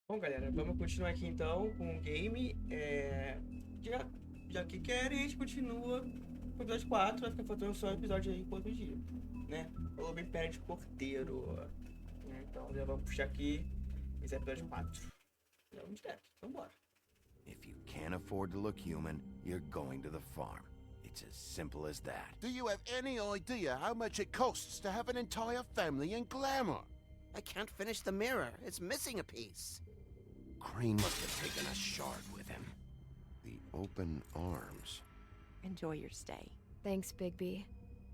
Bom, galera, vamos continuar aqui então com o game. Já, já que querem, a gente continua com o episódio 4, vai ficar faltando só o episódio aí por outro dia, né? Ou Em Pele de Cordeiro. Né? Então já vamos puxar aqui esse episódio 4. Já vamos direto, vambora. If you can't afford to look human, you're going to the farm. It's as simple as that. Do you have any idea how much it costs to have an entire family in glamour? I can't finish the mirror. It's missing a piece. Crane must have taken a shard with him. The open arms. Enjoy your stay. Thanks, Bigby.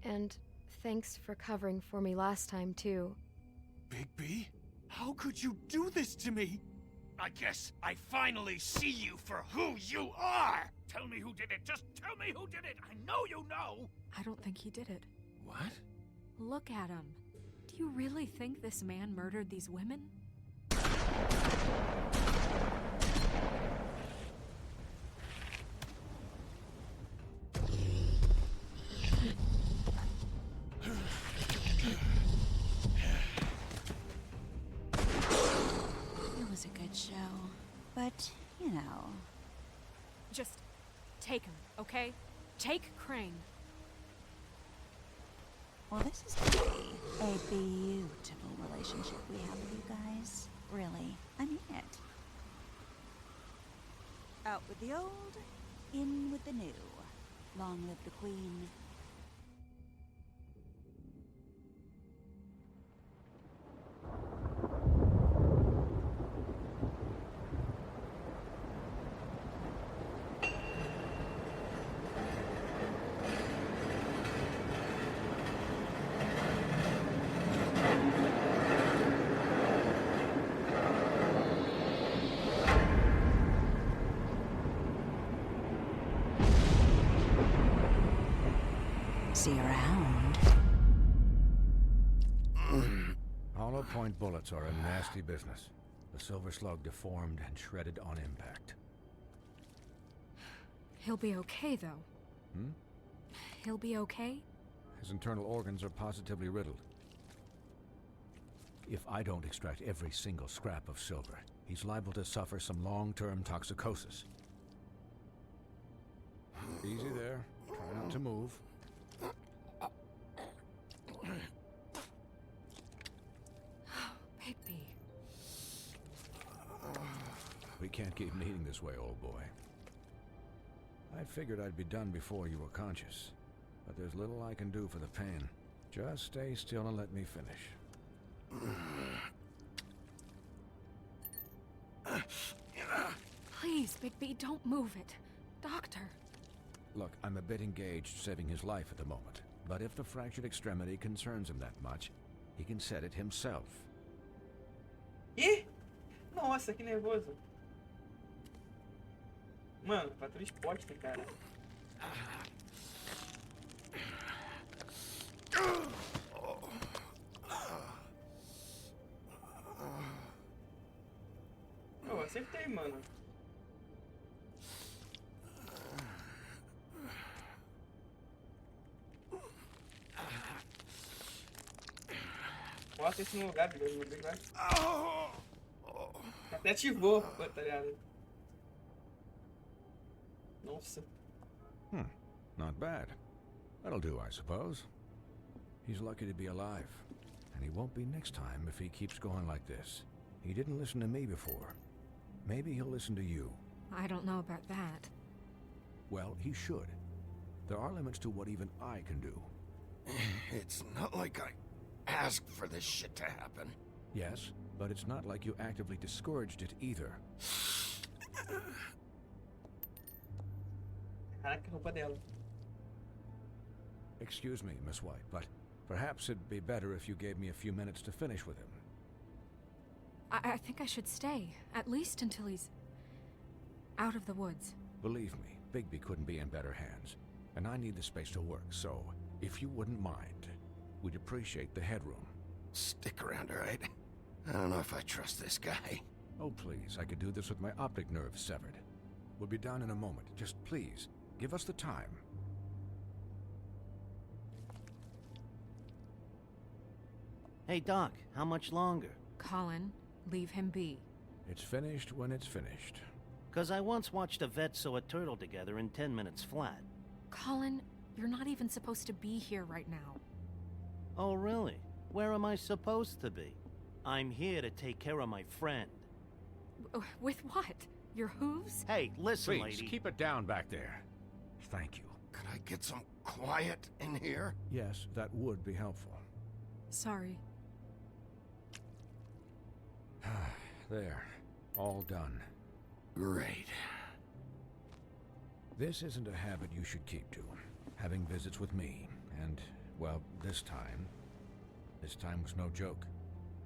And thanks for covering for me last time, too. Bigby? How could you do this to me? I guess I finally see you for who you are! Tell me who did it! Just tell me who did it! I know you know! I don't think he did it. What? Look at him. Do you really think this man murdered these women? It was a good show, but, you know. Just take him, okay? Take Crane. Well, this is gonna be a beautiful relationship we have with you guys. Really, I mean it. Out with the old, in with the new. Long live the queen. See you around. Hollow point bullets are a nasty business. The silver slug deformed and shredded on impact. He'll be okay, though. He'll be okay? His internal organs are positively riddled. If I don't extract every single scrap of silver, he's liable to suffer some long-term toxicosis. Easy there. Try not to move. Bigby. We can't keep meeting this way, old boy. I figured I'd be done before you were conscious, but there's little I can do for the pain. Just stay still and let me finish. Please, Bigby, don't move it. Doctor. Look, I'm a bit engaged saving his life at the moment, but if the fractured extremity concerns him that much, he can set it himself. Ih! Nossa, que nervoso. Mano, fatura exposta, cara. Eu acertei, mano. Bota esse no lugar, beleza? Meu Deus, vai. Até ativou, tá ligado? Nossa. Not bad. That'll do, I suppose. He's lucky to be alive, and he won't be next time if he keeps going like this. He didn't listen to me before. Maybe he'll listen to you. I don't know about that. Well, he should. There are limits to what even I can do. It's not like I asked for this shit to happen. Yes, but it's not like you actively discouraged it either. Caraca, roupa dela. Excuse me, Miss White, but perhaps it'd be better if you gave me a few minutes to finish with him. I think I should stay, at least until he's out of the woods. Believe me, Bigby couldn't be in better hands, and I need the space to work, so if you wouldn't mind, we'd appreciate the headroom. Stick around, all right? I don't know if I trust this guy. Oh, please, I could do this with my optic nerve severed. We'll be down in a moment. Just please, give us the time. Hey, Doc, how much longer? Colin, leave him be. It's finished when it's finished. 'Cause I once watched a vet sew a turtle together in 10 minutes flat. Colin, you're not even supposed to be here right now. Oh, really? Where am I supposed to be? I'm here to take care of my friend. With what? Your hooves? Hey, listen, Please, lady. keep it down back there. Thank you. Could I get some quiet in here? Yes, that would be helpful. Sorry. There. All done. Great. This isn't a habit you should keep to. Having visits with me, and, well, this time was no joke.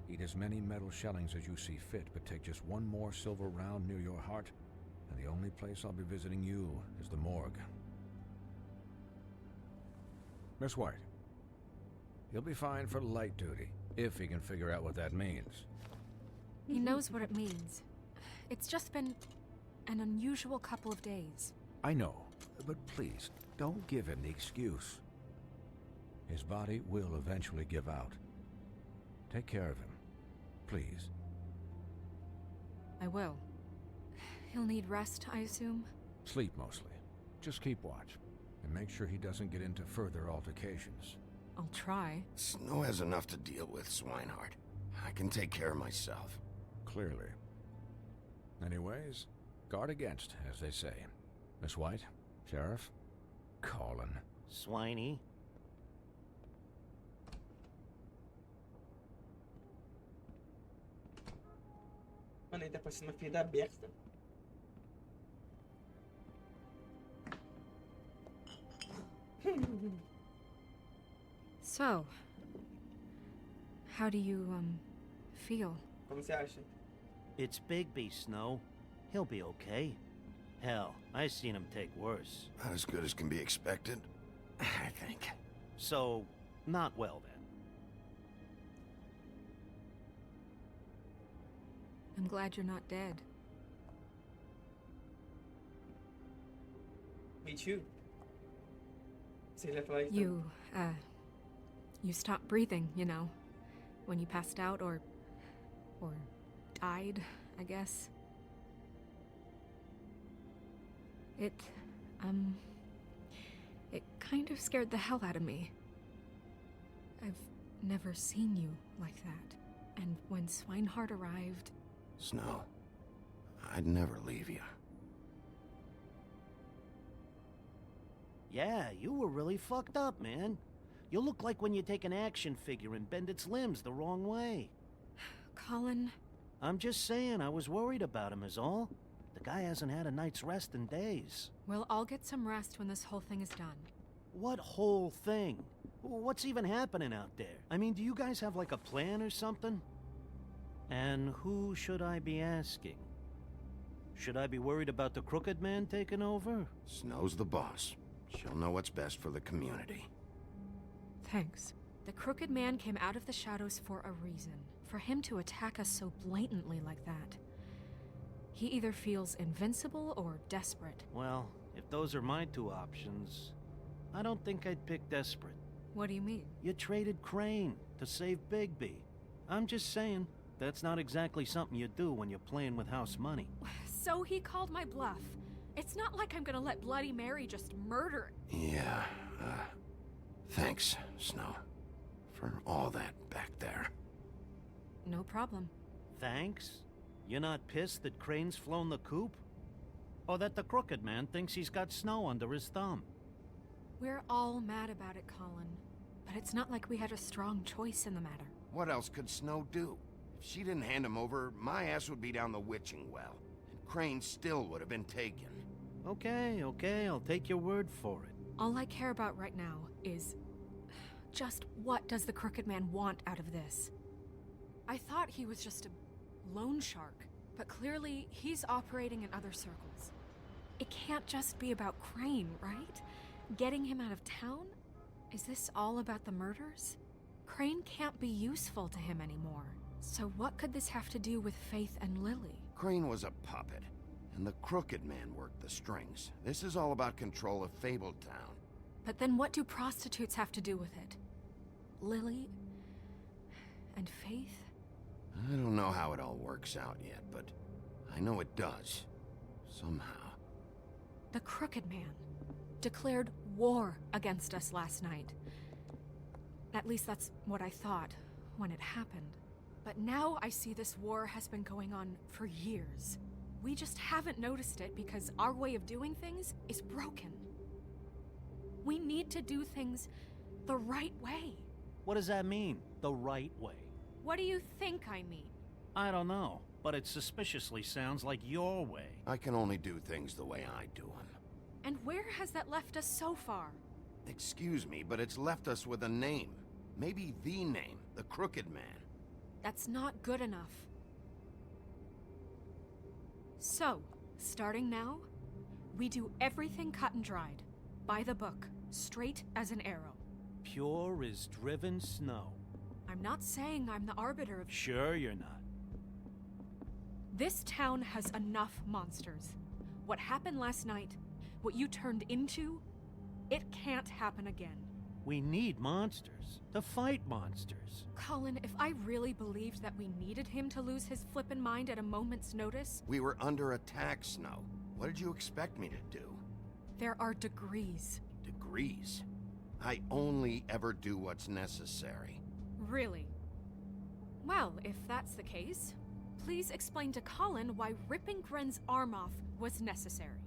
Eat as many metal shellings as you see fit, but take just one more silver round near your heart, and the only place I'll be visiting you is the morgue. Miss White, he'll be fine for light duty, if he can figure out what that means. He knows what it means. It's just been an unusual couple of days. I know, but please, don't give him the excuse. His body will eventually give out. Take care of him, please. I will. He'll need rest, I assume? Sleep mostly. Just keep watch, and make sure he doesn't get into further altercations. I'll try. Snow has enough to deal with, Swinehart. I can take care of myself. Clearly. Anyways, guard against, as they say. Miss White, Sheriff, Colin. Swiney. Mano, ele tá parecendo uma ferida aberta. So, how do you, feel? Como você acha? It's Bigby, Snow. He'll be okay. Hell, I seen him take worse. Not as good as can be expected, I think. So, not well then. I'm glad you're not dead. Me too. Você já falou isso? You stopped breathing, you know, when you passed out or died, I guess. It kind of scared the hell out of me. I've never seen you like that. And when Swinehart arrived... Snow, I'd never leave you. Yeah, you were really fucked up, man. You look like when you take an action figure and bend its limbs the wrong way. Colin... I'm just saying, I was worried about him is all. The guy hasn't had a night's rest in days. Well, I'll get some rest when this whole thing is done. What whole thing? What's even happening out there? I mean, do you guys have like a plan or something? And who should I be asking? Should I be worried about the Crooked Man taking over? Snow's the boss. She'll know what's best for the community. Thanks. The Crooked Man came out of the shadows for a reason. For him to attack us so blatantly like that. He either feels invincible or desperate. Well, if those are my two options, I don't think I'd pick desperate. What do you mean? You traded Crane to save Bigby. I'm just saying, that's not exactly something you do when you're playing with house money. So he called my bluff. It's not like I'm gonna let Bloody Mary just murder... Yeah, thanks, Snow, for all that back there. No problem. Thanks? You're not pissed that Crane's flown the coop? Or that the Crooked Man thinks he's got Snow under his thumb? We're all mad about it, Colin. But it's not like we had a strong choice in the matter. What else could Snow do? If she didn't hand him over, my ass would be down the witching well. And Crane still would have been taken. Okay, I'll take your word for it. All I care about right now is... just what does the Crooked Man want out of this? I thought he was just a loan shark, but clearly he's operating in other circles. It can't just be about Crane, right? Getting him out of town? Is this all about the murders? Crane can't be useful to him anymore. So what could this have to do with Faith and Lily? Crane was a puppet, and the Crooked Man worked the strings. This is all about control of Fabletown. But then what do prostitutes have to do with it? Lily? And Faith? I don't know how it all works out yet, but I know it does. Somehow. The Crooked Man declared war against us last night. At least that's what I thought when it happened. But now I see this war has been going on for years. We just haven't noticed it because our way of doing things is broken. We need to do things the right way. What does that mean, the right way? What do you think I mean? I don't know, but it suspiciously sounds like your way. I can only do things the way I do them. And where has that left us so far? Excuse me, but it's left us with a name. Maybe the name, the Crooked Man. That's not good enough. So, starting now, we do everything cut and dried. By the book, straight as an arrow. Pure as driven snow. I'm not saying I'm the arbiter of... Sure you're not. This town has enough monsters. What happened last night, what you turned into, it can't happen again. We need monsters to fight monsters. Colin, if I really believed that we needed him to lose his flippin' mind at a moment's notice... We were under attack, Snow. What did you expect me to do? There are degrees. Degrees? I only ever do what's necessary. Really? Well, if that's the case, please explain to Colin why ripping Gren's arm off was necessary.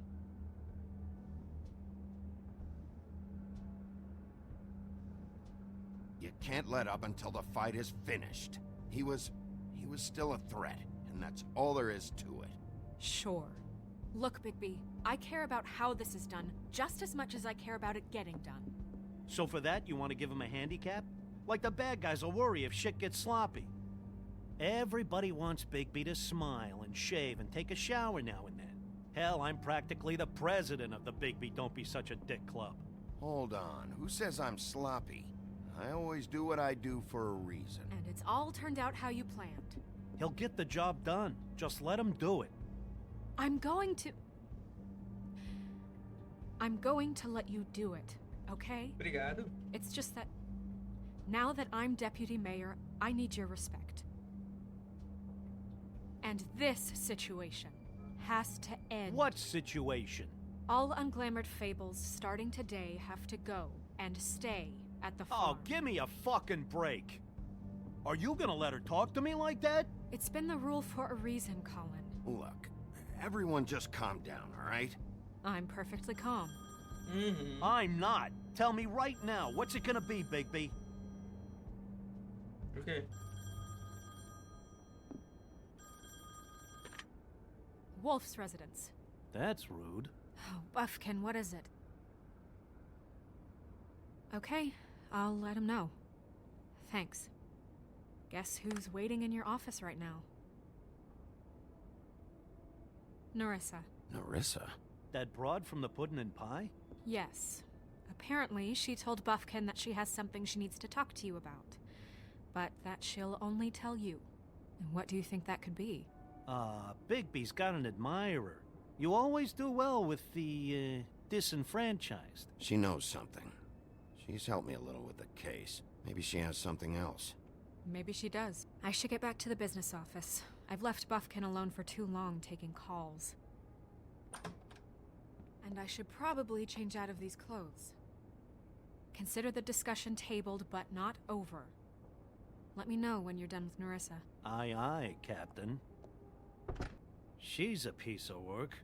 You can't let up until the fight is finished. He was still a threat, and that's all there is to it. Sure. Look, Bigby, I care about how this is done just as much as I care about it getting done. So for that, you want to give him a handicap? Like the bad guys will worry if shit gets sloppy. Everybody wants Bigby to smile and shave and take a shower now and then. Hell, I'm practically the president of the Bigby Don't Be Such a Dick Club. Hold on, who says I'm sloppy? I always do what I do for a reason. And it's all turned out how you planned. He'll get the job done. Just let him do it. I'm going to let you do it, okay? Obrigado. It's just that now that I'm deputy mayor, I need your respect. And this situation has to end. What situation? All unglamored fables starting today have to go and stay at the farm. Oh, give me a fucking break. Are you gonna let her talk to me like that? It's been the rule for a reason, Colin. Look, everyone just calm down, all right? I'm perfectly calm. Mm-hmm. I'm not. Tell me right now, what's it gonna be, Bigby? Okay. Wolf's residence. That's rude. Oh, Buffkin, what is it? Okay, I'll let him know. Thanks. Guess who's waiting in your office right now? Nerissa. Nerissa? That broad from the puddin' and pie? Yes. Apparently, she told Buffkin that she has something she needs to talk to you about. But that she'll only tell you. And what do you think that could be? Bigby's got an admirer. You always do well with the, disenfranchised. She knows something. She's helped me a little with the case. Maybe she has something else. Maybe she does. I should get back to the business office. I've left Buffkin alone for too long taking calls. And I should probably change out of these clothes. Consider the discussion tabled but not over. Let me know when you're done with Nerissa. Aye, aye, Captain. She's a piece of work.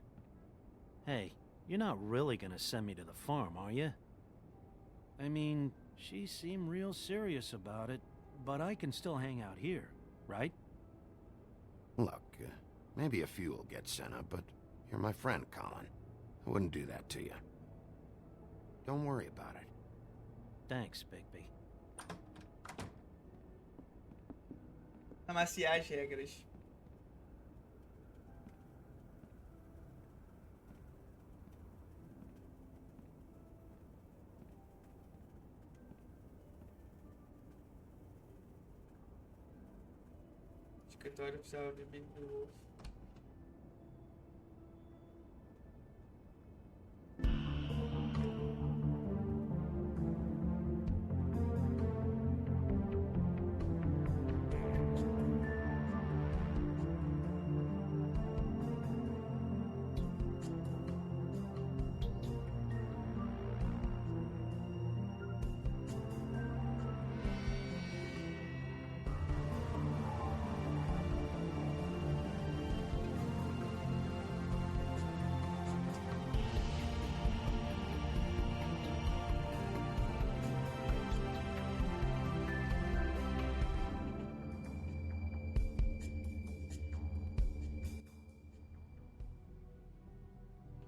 Hey, you're not really gonna send me to the farm, are you? I mean, she seemed real serious about it, but I can still hang out here, right? Look, maybe a few will get sent up, but you're my friend, Colin. I wouldn't do that to you. Don't worry about it. Thanks, Bigby. Amaciar as regras. Escritório oficial de Big Wolf.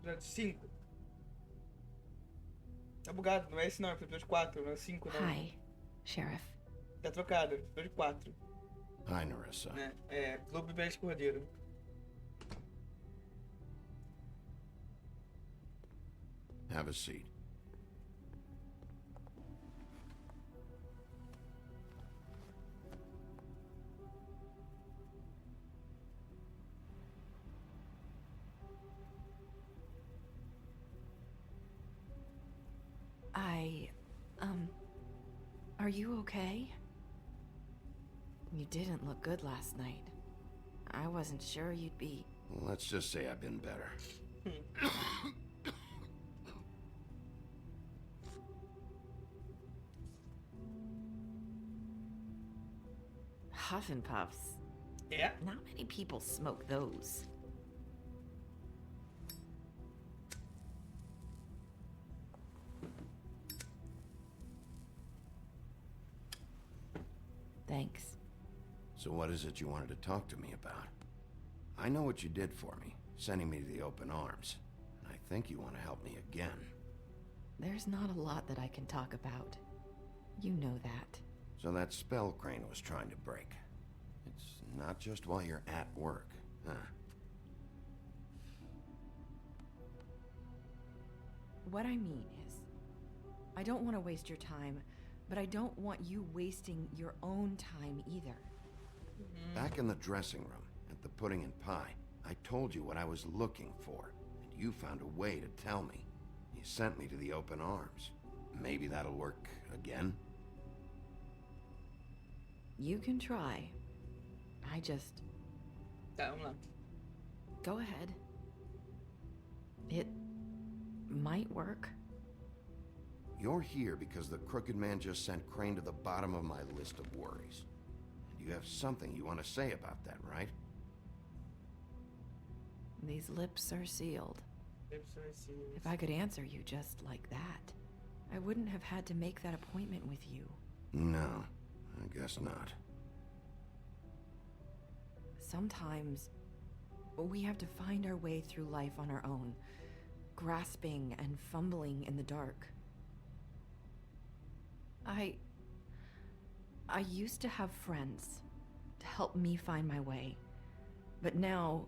Episódio 5. Tá bugado, não é esse não, é episódio 4, não é 5 não. Hi, Sheriff. Tá trocado, episódio 4. Hi, Narissa. Né? É, Em Pele de Cordeiro. Have a seat. Are you okay? You didn't look good last night. I wasn't sure you'd be... Let's just say I've been better. Huff and Puffs. Yeah. Not many people smoke those. Thanks. So what is it you wanted to talk to me about? I know what you did for me, sending me to the open arms. And I think you want to help me again. There's not a lot that I can talk about. You know that. So that spell Crane was trying to break. It's not just while you're at work, huh? What I mean is, I don't want to waste your time, but I don't want you wasting your own time either. Back in the dressing room, at the pudding and pie, I told you what I was looking for, and you found a way to tell me. You sent me to the open arms. Maybe that'll work again? You can try. I just... Tá, vamos lá. Go ahead. It might work. You're here because the Crooked Man just sent Crane to the bottom of my list of worries. And you have something you want to say about that, right? These lips are sealed. If I could answer you just like that, I wouldn't have had to make that appointment with you. No, I guess not. Sometimes we have to find our way through life on our own, grasping and fumbling in the dark. I used to have friends to help me find my way, but now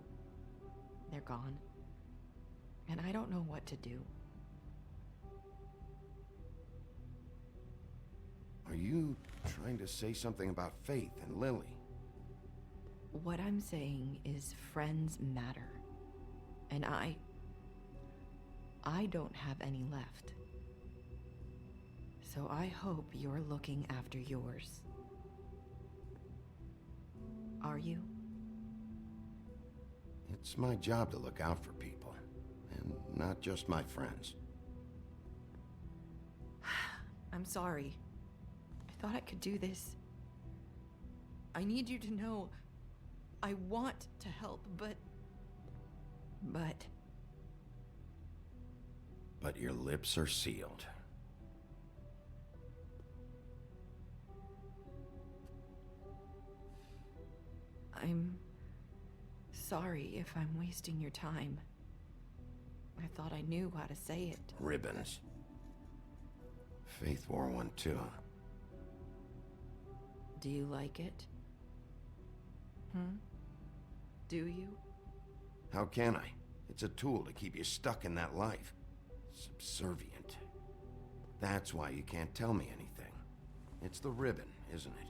they're gone, and I don't know what to do. Are you trying to say something about Faith and Lily? What I'm saying is friends matter, and I don't have any left. So I hope you're looking after yours. Are you? It's my job to look out for people, and not just my friends. I'm sorry. I thought I could do this. I need you to know I want to help, but your lips are sealed. I'm sorry if I'm wasting your time. I thought I knew how to say it. Ribbons. Faith wore one too. Do you like it? Do you? How can I? It's a tool to keep you stuck in that life. Subservient. That's why you can't tell me anything. It's the ribbon, isn't it?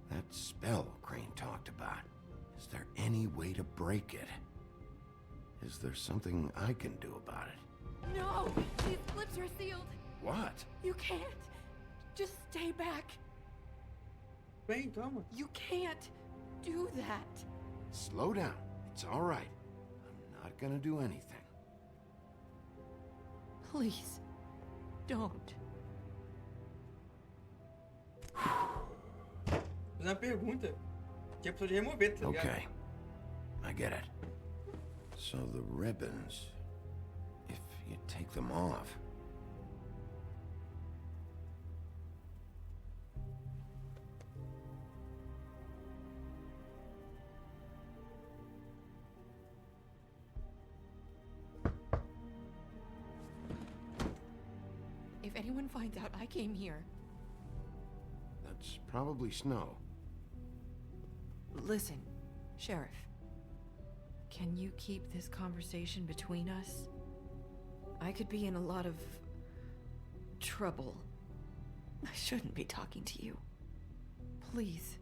That spell Crane talked about. Is there any way to break it? Is there something I can do about it? No! These lips are sealed! What? You can't! Just stay back! Bem, toma. You can't do that! Slow down. It's all right. I'm not gonna do anything. Please, don't. Fazer uma pergunta. Que é pra remover, tá ligado? Okay. I get it. So the ribbons, if you take them off... If anyone finds out I came here... That's probably snow. Listen, Sheriff. Can you keep this conversation between us? I could be in a lot of... trouble. I shouldn't be talking to you. Please.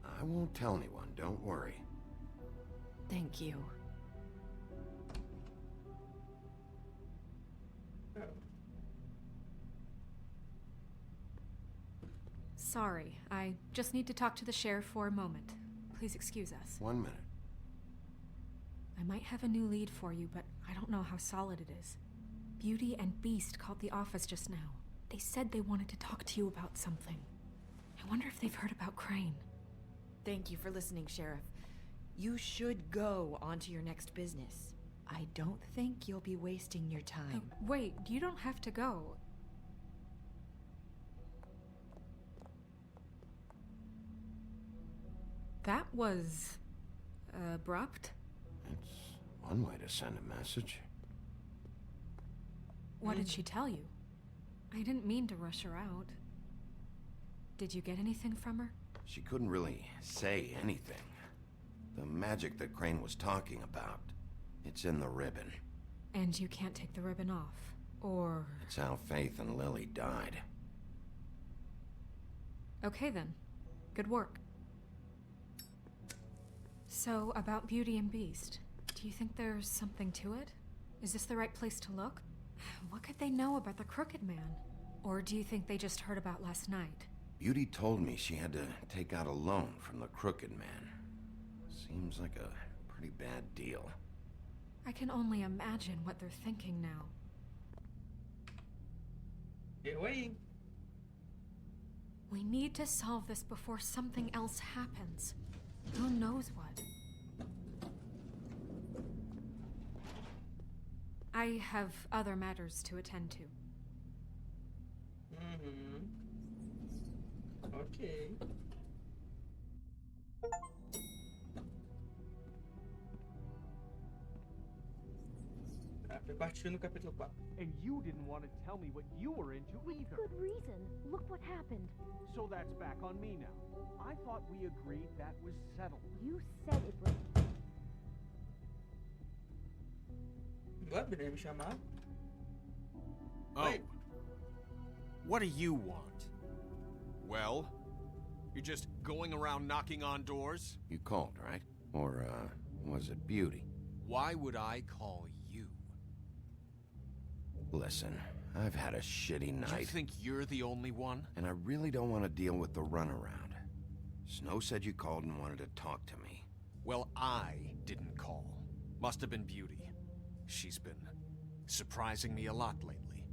I won't tell anyone, don't worry. Thank you. Sorry, I just need to talk to the sheriff for a moment. Please excuse us. 1 minute. I might have a new lead for you, but I don't know how solid it is. Beauty and Beast called the office just now. They said they wanted to talk to you about something. I wonder if they've heard about Crane. Thank you for listening, Sheriff. You should go on to your next business. I don't think you'll be wasting your time. Wait, you don't have to go. That was... abrupt? It's one way to send a message. What did she tell you? I didn't mean to rush her out. Did you get anything from her? She couldn't really say anything. The magic that Crane was talking about, it's in the ribbon. And you can't take the ribbon off, or... It's how Faith and Lily died. Okay then. Good work. So, about Beauty and Beast, do you think there's something to it? Is this the right place to look? What could they know about the Crooked Man? Or do you think they just heard about last night? Beauty told me she had to take out a loan from the Crooked Man. Seems like a pretty bad deal. I can only imagine what they're thinking now. Get away. We need to solve this before something else happens. Who knows what? I have other matters to attend to. Ok. Partiu no capítulo 4. And you didn't want to tell me what you were into either. Good reason. Look what happened. So that's back on me now. I thought we agreed that was settled. You said it was... What? Me chamar? Oh. Wait. What do you want? Well, you're just going around knocking on doors? You called, right? Or, was it Beauty? Why would I call you? Listen, I've had a shitty night. You think you're the only one? And I really don't want to deal with the runaround. Snow said you called and wanted to talk to me. Well, I didn't call. Must have been Beauty. She's been surprising me a lot lately.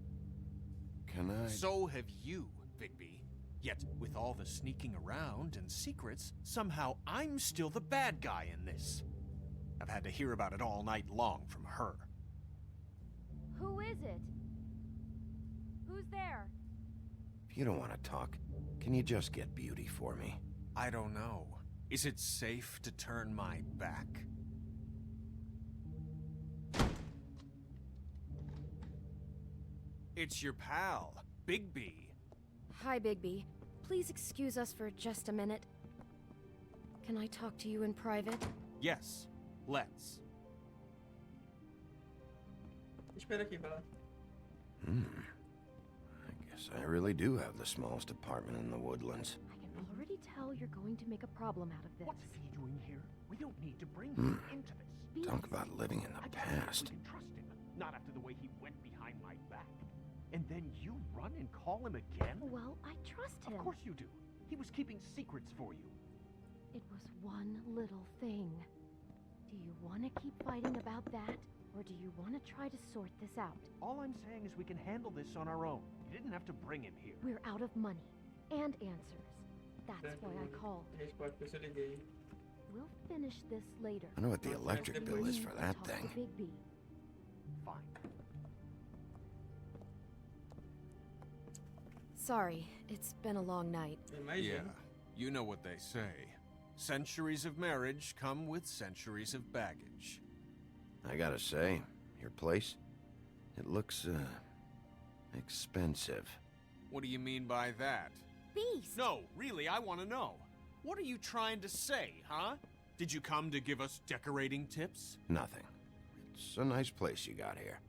Can I... So have you, Bigby. Yet, with all the sneaking around and secrets, somehow I'm still the bad guy in this. I've had to hear about it all night long from her. Who is it? Who's there? If you don't want to talk, can you just get Beauty for me? I don't know. Is it safe to turn my back? It's your pal, Bigby. Hi, Bigby. Please excuse us for just a minute. Can I talk to you in private? Yes, let's. Espera aqui, vai lá. I guess I really do have the smallest apartment in the Woodlands. I can already tell you're going to make a problem out of this. What's he doing here? We don't need to bring him into this. Talk about living in the past. We can trust him. Not after the way he went behind my back. And then you run and call him again? Well, I trust him. Of course you do. He was keeping secrets for you. It was one little thing. Do you want to keep fighting about that? Or do you want to try to sort this out? All I'm saying is we can handle this on our own. You didn't have to bring him here. We're out of money. And answers. That's why I called. We'll finish this later. I know what the electric bill is for that Talk to thing. Bigby. Fine. Sorry, it's been a long night. Yeah, you know what they say. Centuries of marriage come with centuries of baggage. I gotta say, your place, it looks, expensive. What do you mean by that? Beast! No, really, I want to know. What are you trying to say, huh? Did you come to give us decorating tips? Nothing. It's a nice place you got here.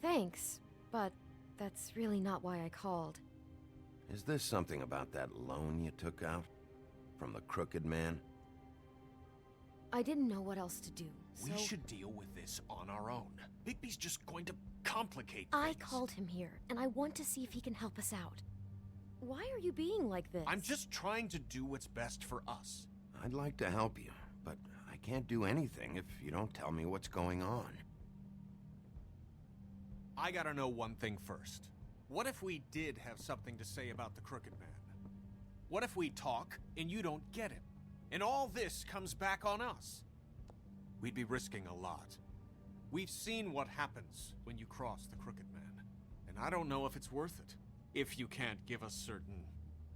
Thanks, but that's really not why I called. Is this something about that loan you took out? From the Crooked Man? I didn't know what else to do, so... We should deal with this on our own. Bigby's just going to complicate things. I called him here, and I want to see if he can help us out. Why are you being like this? I'm just trying to do what's best for us. I'd like to help you, but I can't do anything if you don't tell me what's going on. I gotta know one thing first. What if we did have something to say about the Crooked Man? What if we talk and you don't get him? And all this comes back on us? We'd be risking a lot. We've seen what happens when you cross the Crooked Man, and I don't know if it's worth it. If you can't give us certain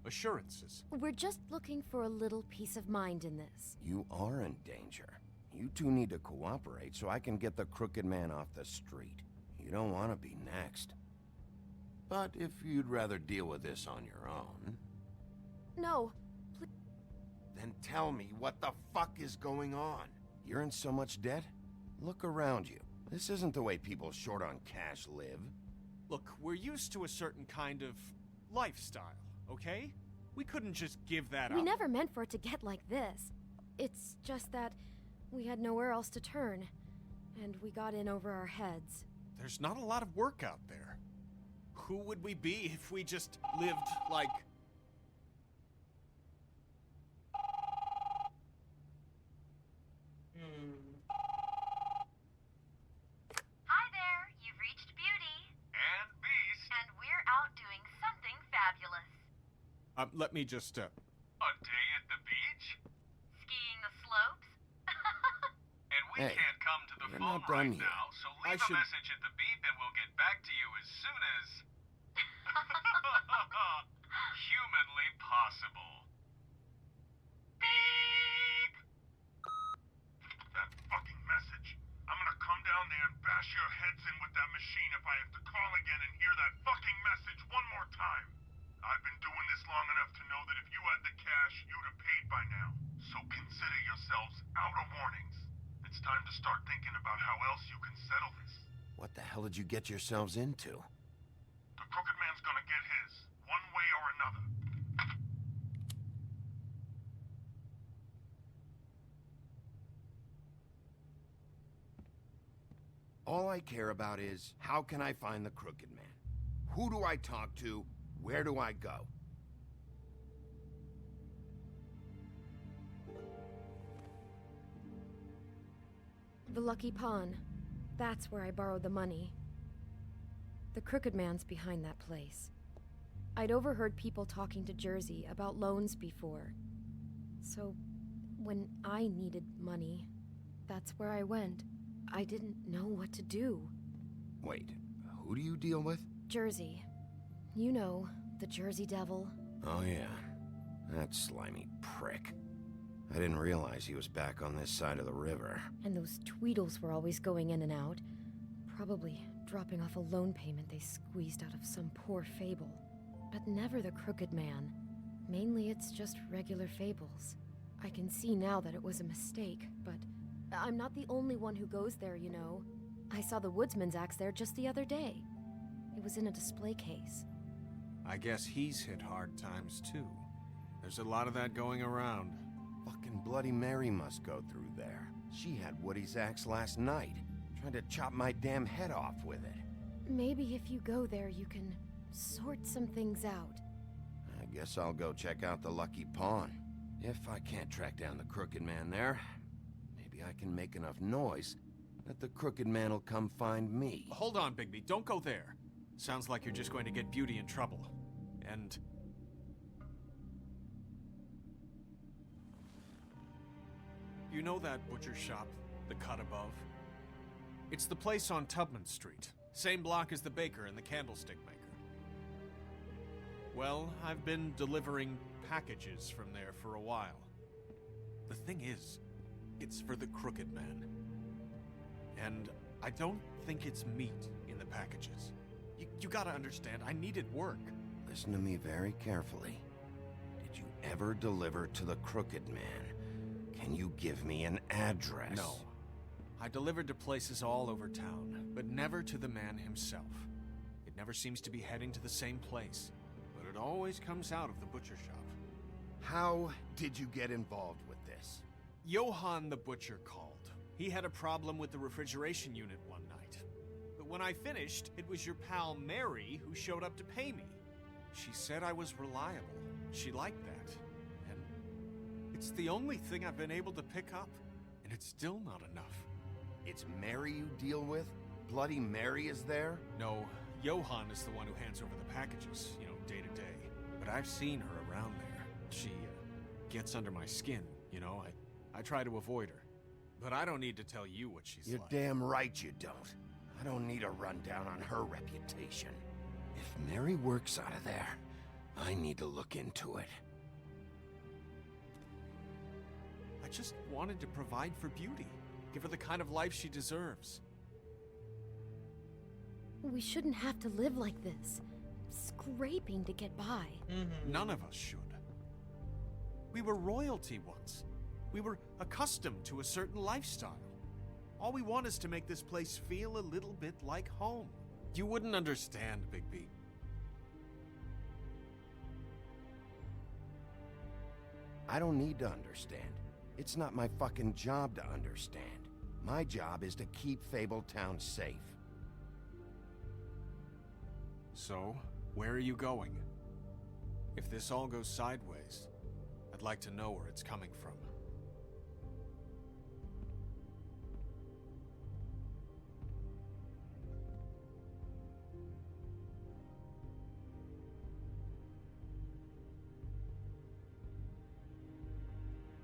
assurances. We're just looking for a little peace of mind in this. You are in danger. You two need to cooperate so I can get the Crooked Man off the street. You don't want to be next. But if you'd rather deal with this on your own... No, Then tell me what the fuck is going on. You're in so much debt? Look around you. This isn't the way people short on cash live. Look, we're used to a certain kind of lifestyle, okay? We couldn't just give that up. We never meant for it to get like this. It's just that we had nowhere else to turn, and we got in over our heads. There's not a lot of work out there. Who would we be if we just lived like... Hi there, you've reached Beauty. And Beast. And we're out doing something fabulous. Let me just, A day at the beach? Skiing the slopes? And we Hey, can't come to the you're phone not done right yet. now, so I leave a should- message at the beep and we'll get back to you as soon as... humanly possible. Beep! That fucking message. I'm gonna come down there and bash your heads in with that machine if I have to call again and hear that fucking message one more time. I've been doing this long enough to know that if you had the cash, you'd have paid by now. So consider yourselves out of warnings. It's time to start thinking about how else you can settle this. What the hell did you get yourselves into? The Crooked Man's gonna get his, one way or another. All I care about is, how can I find the Crooked Man? Who do I talk to? Where do I go? The Lucky Pawn. That's where I borrowed the money. The Crooked Man's behind that place. I'd overheard people talking to Jersey about loans before. So, when I needed money, that's where I went. I didn't know what to do. Wait, who do you deal with? Jersey. You know, the Jersey Devil. Oh yeah, that slimy prick. I didn't realize he was back on this side of the river. And those Tweedles were always going in and out. Probably dropping off a loan payment they squeezed out of some poor fable. But never the Crooked Man. Mainly it's just regular fables. I can see now that it was a mistake, but I'm not the only one who goes there, you know. I saw the Woodsman's axe there just the other day. It was in a display case. I guess he's hit hard times too. There's a lot of that going around. Fucking Bloody Mary must go through there. She had Woody's axe last night, trying to chop my damn head off with it. Maybe if you go there, you can sort some things out. I guess I'll go check out the Lucky Pawn. If I can't track down the Crooked Man there, maybe I can make enough noise that the Crooked Man will come find me. Hold on, Bigby, don't go there. Sounds like you're just going to get Beauty in trouble. And... You know that butcher shop, the cut above? It's the place on Tubman Street. Same block as the baker and the candlestick maker. Well, I've been delivering packages from there for a while. The thing is, it's for the Crooked Man. And I don't think it's meat in the packages. You gotta understand, I needed work. Listen to me very carefully. Did you ever deliver to the Crooked Man? Can you give me an address? No. I delivered to places all over town, but never to the man himself. It never seems to be heading to the same place, but it always comes out of the butcher shop. How did you get involved with this? Johann the butcher called. He had a problem with the refrigeration unit one night. But when I finished, it was your pal Mary who showed up to pay me. She said I was reliable. She liked that. And it's the only thing I've been able to pick up, and it's still not enough. It's Mary you deal with? Bloody Mary is there? No, Johann is the one who hands over the packages, day to day. But I've seen her around there. She gets under my skin, I try to avoid her. But I don't need to tell you what she's You're like. damn right you don't. I don't need a rundown on her reputation. If Mary works out of there, I need to look into it. I just wanted to provide for Beauty. Give her the kind of life she deserves. We shouldn't have to live like this, scraping to get by. None of us should. We were royalty once. We were accustomed to a certain lifestyle. All we want is to make this place feel a little bit like home. You wouldn't understand, Bigby. I don't need to understand. It's not my fucking job to understand. My job is to keep Fabletown safe. So, where are you going? If this all goes sideways, I'd like to know where it's coming from.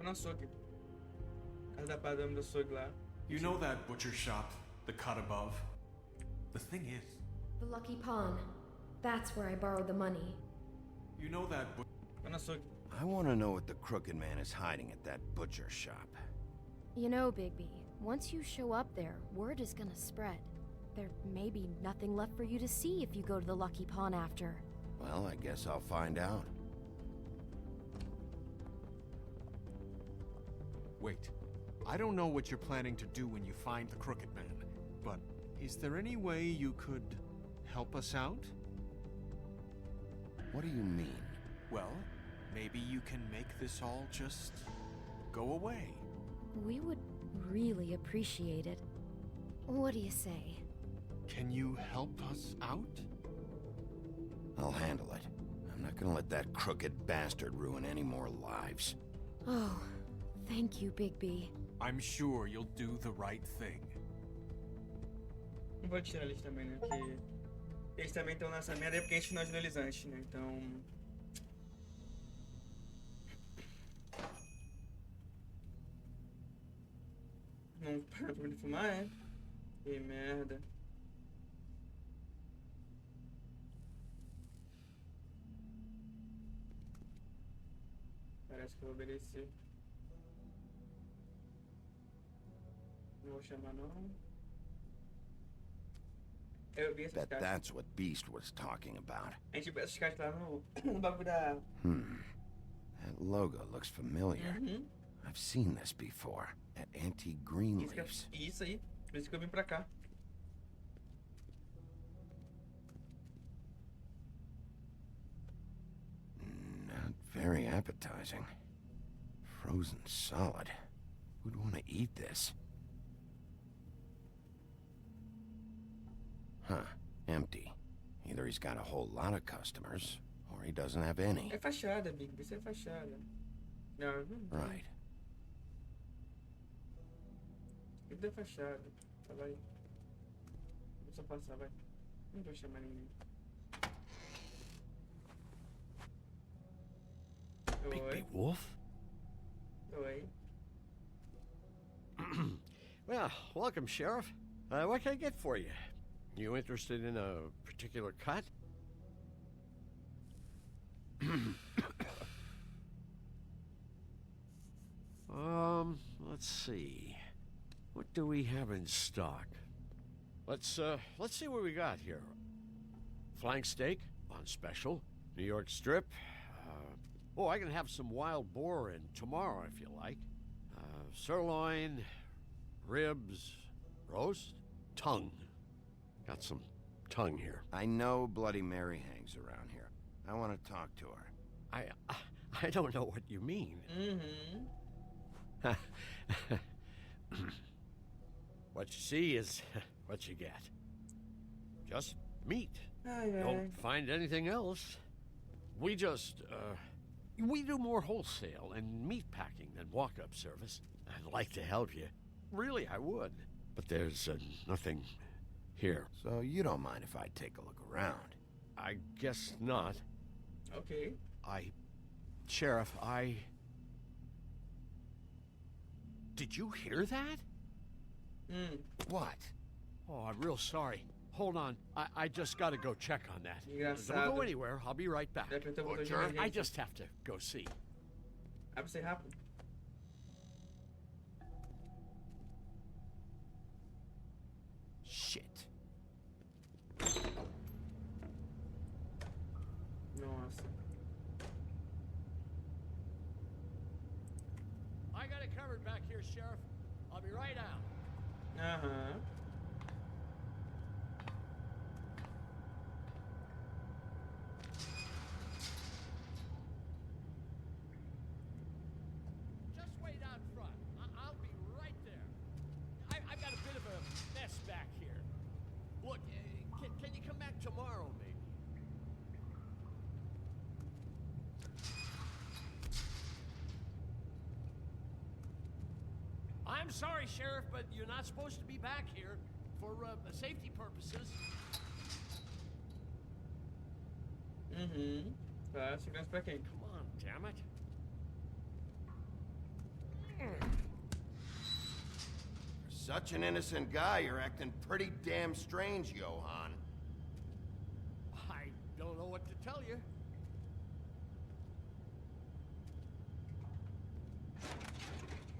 No açougue. Casa da padrão do açougue lá. You know that butcher shop, the cut above? The thing is... The Lucky Pawn. That's where I borrowed the money. You know that No açougue. I want to know what the Crooked Man is hiding at that butcher shop. You know, Bigby, once you show up there, word is gonna spread. There may be nothing left for you to see if you go to the Lucky Pawn after. Well, I guess I'll find out. Wait, I don't know what you're planning to do when you find the Crooked Man, but is there any way you could help us out? What do you mean? Well, maybe you can make this all just go away. We would really appreciate it. What do you say? Can you help us out? I'll handle it. I'm not gonna let that crooked bastard ruin any more lives. Oh, thank you, Bigby. I'm sure you'll do the right thing. Não vou tirar eles também, né? Porque eles também estão nessa merda porque a gente não ajudou eles antes, né? Então. Não para pra ele fumar, é? Que merda. Parece que eu vou obedecer. Não vou chamar, não. Eu vi essas Bet caixas. that's what Beast was talking about. A gente viu essas caixas lá no bagulho da. That logo looks familiar. I've seen this before. At Antique Greenleaf's. Isso aí. Por isso que eu vim pra cá. Not very appetizing. Frozen solid. Who'd want to eat this? Huh. Empty. Either he's got a whole lot of customers, or he doesn't have any. É fachada, Big. Isso é fachada. Não, Right. Tudo é fachada. Tá, vai. Vou só passar, vai. Não vou chamar ninguém. Bigby Wolf? Oi. Well, welcome, Sheriff. What can I get for you? You interested in a particular cut? Let's see. What do we have in stock? Let's see what we got here. Flank steak on special. New York strip. Oh, I can have some wild boar in tomorrow if you like. Sirloin, ribs, roast, tongue. Got some tongue here. I know Bloody Mary hangs around here. I want to talk to her. I don't know what you mean. What you see is what you get. Just meat. Don't find anything else. We just, we do more wholesale and meat packing than walk-up service. I'd like to help you. Really, I would. But there's nothing here. So you don't mind if I take a look around? I guess not. Okay. Sheriff, Did you hear that? What? Oh, I'm real sorry. Hold on. I just gotta go check on that. Engraçado. Don't go anywhere. I'll be right back. Butcher. I just have to go see. Vai ser rápido. Shit. Nossa. I got it covered back here, Sheriff. I'll be right out. Aham. Just wait out front. I'll be right there. I've got a bit of a mess back here. Look, can you come back tomorrow, maybe? I'm sorry, Sheriff, but you're not supposed to be back here for safety purposes. Tá, segurança pra quem? Come on, damn it. For such an innocent guy, you're acting pretty damn strange, Johan. I don't know what to tell you.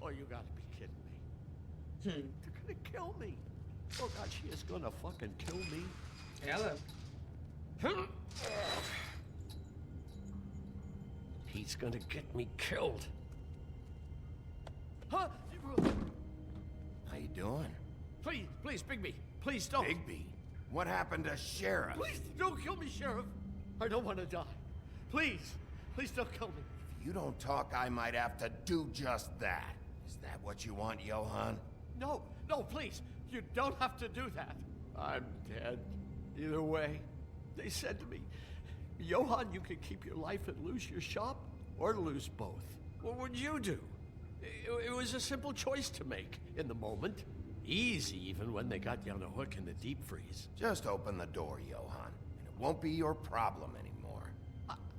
Oh, you gotta be kidding me. They're gonna kill me. Oh God, she is gonna fucking kill me. Ela? He's gonna get me killed. How you doing? Please, Bigby. Please don't. Bigby? What happened to Sheriff? Please don't kill me, Sheriff. I don't want to die. Please don't kill me. If you don't talk, I might have to do just that. Is that what you want, Johan? No, please. You don't have to do that. I'm dead. Either way. They said to me, Johan, you can keep your life and lose your shop, or lose both. What would you do? It was a simple choice to make in the moment. Easy, even when they got you on a hook in the deep freeze. Just open the door, Johan, and it won't be your problem anymore.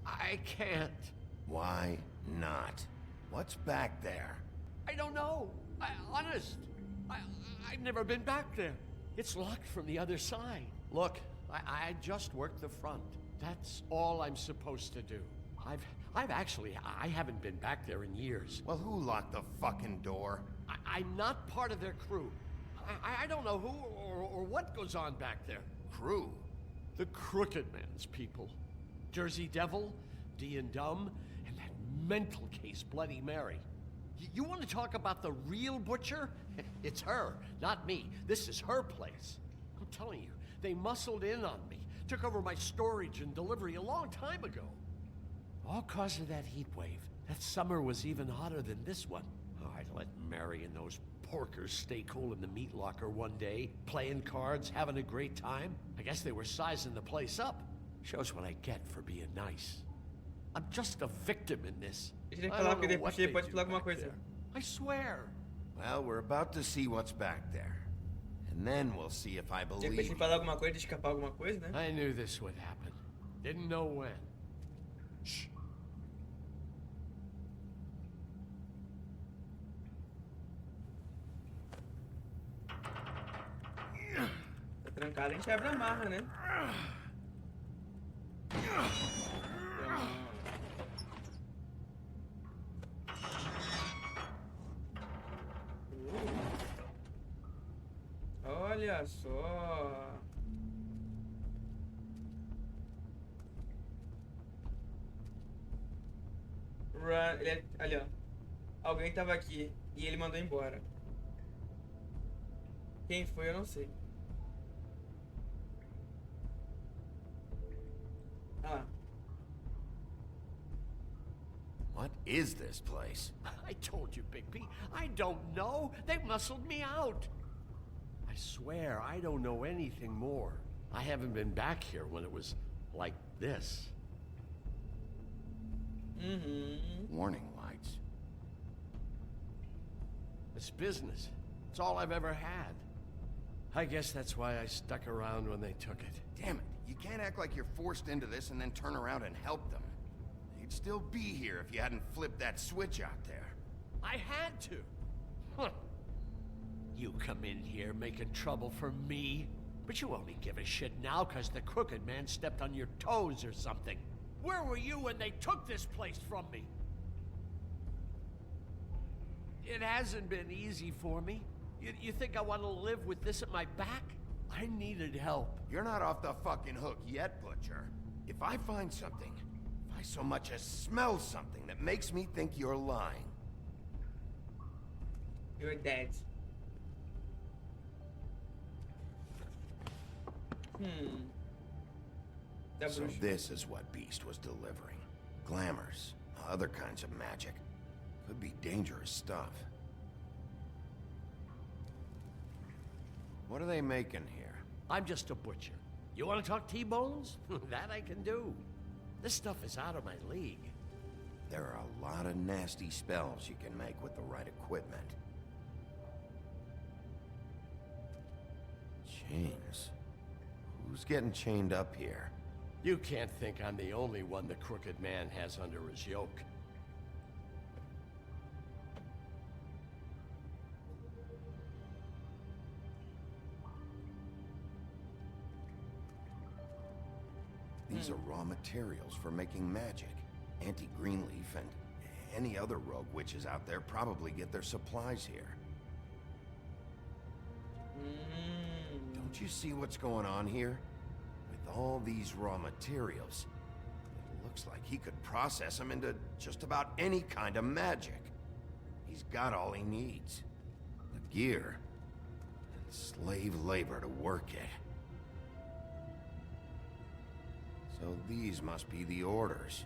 I can't. Why not? What's back there? I don't know. Honest. I've never been back there. It's locked from the other side. Look, I just worked the front. That's all I'm supposed to do. I haven't been back there in years. Well, who locked the fucking door? I'm not part of their crew. I don't know who or what goes on back there. Crew? The Crooked Man's people. Jersey Devil, D and Dumb, and that mental case Bloody Mary. You want to talk about the real butcher? It's her, not me. This is her place. I'm telling you, they muscled in on me, took over my storage and delivery a long time ago. All cause of that heat wave. That summer was even hotter than this one. Oh, I'd let Mary and those porkers stay cool in the meat locker one day, playing cards, having a great time. I guess they were sizing the place up. Shows what I get for being nice. I'm just a victim in this. I don't know what they do back there. I swear. Well, we're about to see what's back there. And then we'll see if I De believe repente you. falar alguma coisa, escapar alguma coisa, né? I knew this would happen. Didn't know when. Shh. pancada a gente abre a marra, né? Olha só. Run. Ali, ó. Alguém tava aqui e ele mandou embora. Quem foi, eu não sei. Ah. What is this place? I told you, Bigby. I don't know. They muscled me out. I swear, I don't know anything more. I haven't been back here when it was like this. Warning lights. It's business. It's all I've ever had. I guess that's why I stuck around when they took it. Damn it. You can't act like you're forced into this and then turn around and help them. You'd still be here if you hadn't flipped that switch out there. I had to. Huh. You come in here making trouble for me, but you only give a shit now because the Crooked Man stepped on your toes or something. Where were you when they took this place from me? It hasn't been easy for me. You think I want to live with this at my back? I needed help. You're not off the fucking hook yet, Butcher. If I find something, if I so much as smell something that makes me think you're lying... You're dead. So this is what Beast was delivering. Glamours, other kinds of magic. Could be dangerous stuff. What are they making here? I'm just a butcher. You want to talk T-bones? That I can do. This stuff is out of my league. There are a lot of nasty spells you can make with the right equipment. Chains. Who's getting chained up here? You can't think I'm the only one the Crooked Man has under his yoke. These are raw materials for making magic. Auntie Greenleaf and any other rogue witches out there probably get their supplies here. Don't you see what's going on here? With all these raw materials, it looks like he could process them into just about any kind of magic. He's got all he needs. The gear, and slave labor to work it. So these must be the orders.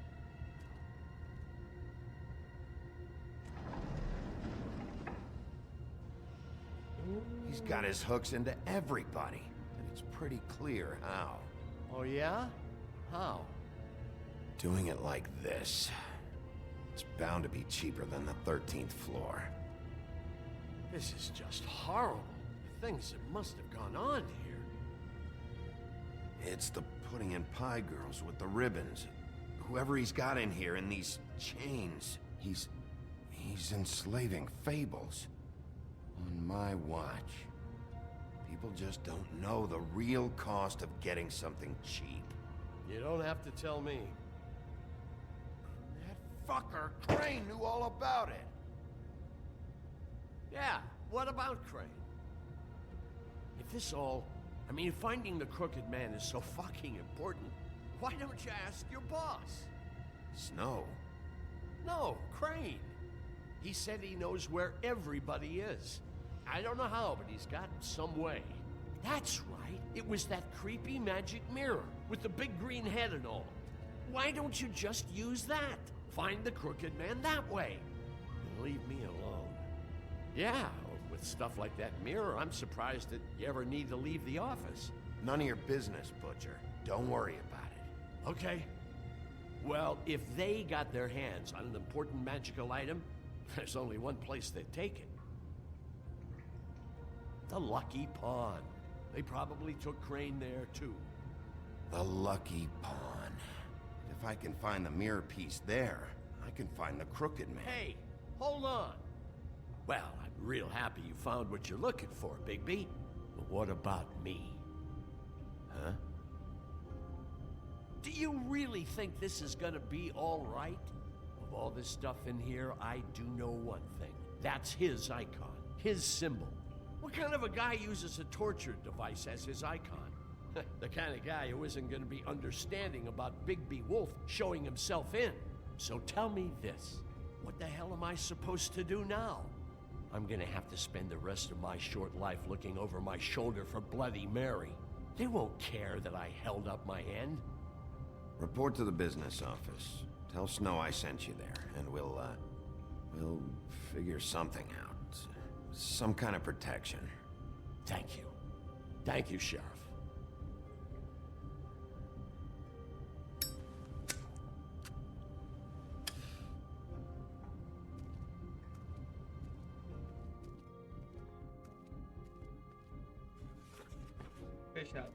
He's got his hooks into everybody, and it's pretty clear how. Oh yeah? How? Doing it like this. It's bound to be cheaper than the 13th floor. This is just horrible. The things that must have gone on here. It's the pudding and pie girls with the ribbons. Whoever he's got in here in these chains, he's enslaving fables. On my watch. People just don't know the real cost of getting something cheap. You don't have to tell me. That fucker Crane knew all about it. Yeah, what about Crane? If this all... I mean, finding the Crooked Man is so fucking important, why don't you ask your boss? Snow? No, Crane. He said he knows where everybody is. I don't know how, but he's got some way. That's right. It was that creepy magic mirror with the big green head and all. Why don't you just use that? Find the Crooked Man that way. And leave me alone. Yeah, with stuff like that mirror, I'm surprised that you ever need to leave the office. None of your business, Butcher. Don't worry about it. Okay. Well, if they got their hands on an important magical item, there's only one place they'd take it. The Lucky Pawn. They probably took Crane there, too. The Lucky Pawn. If I can find the mirror piece there, I can find the Crooked Man. Hey, hold on. Well, I'm real happy you found what you're looking for, Bigby. But what about me? Huh? Do you really think this is gonna be all right? Of all this stuff in here, I do know one thing. That's his icon, his symbol. What kind of a guy uses a torture device as his icon? The kind of guy who isn't gonna be understanding about Bigby Wolf showing himself in. So tell me this, what the hell am I supposed to do now? I'm gonna have to spend the rest of my short life looking over my shoulder for Bloody Mary. They won't care that I held up my end. Report to the business office. Tell Snow I sent you there, and we'll figure something out. Some kind of protection. Thank you. Thank you, Sheriff. Fechado.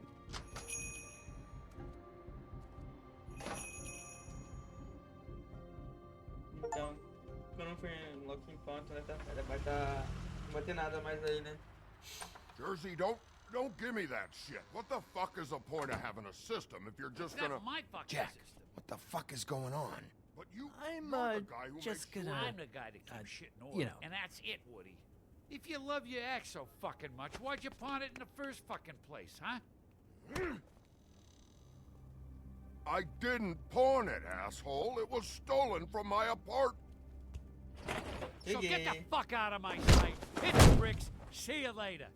Então, quando eu fui no Locking Point, não vai ter nada mais aí, né? Jersey, don't give me that shit. What the fuck is the point of having a system if you're just gonna... That's my fucking Jack, system. what the fuck is going on? But you, I'm you're the guy who just makes gonna. I'm the guy that keeps shit in order. you know. And that's it, Woody. If you love your ex so fucking much, why'd you pawn it in the first fucking place, huh? I didn't pawn it, asshole. It was stolen from my apartment. So get the fuck out of my sight. Hit the bricks. See you later.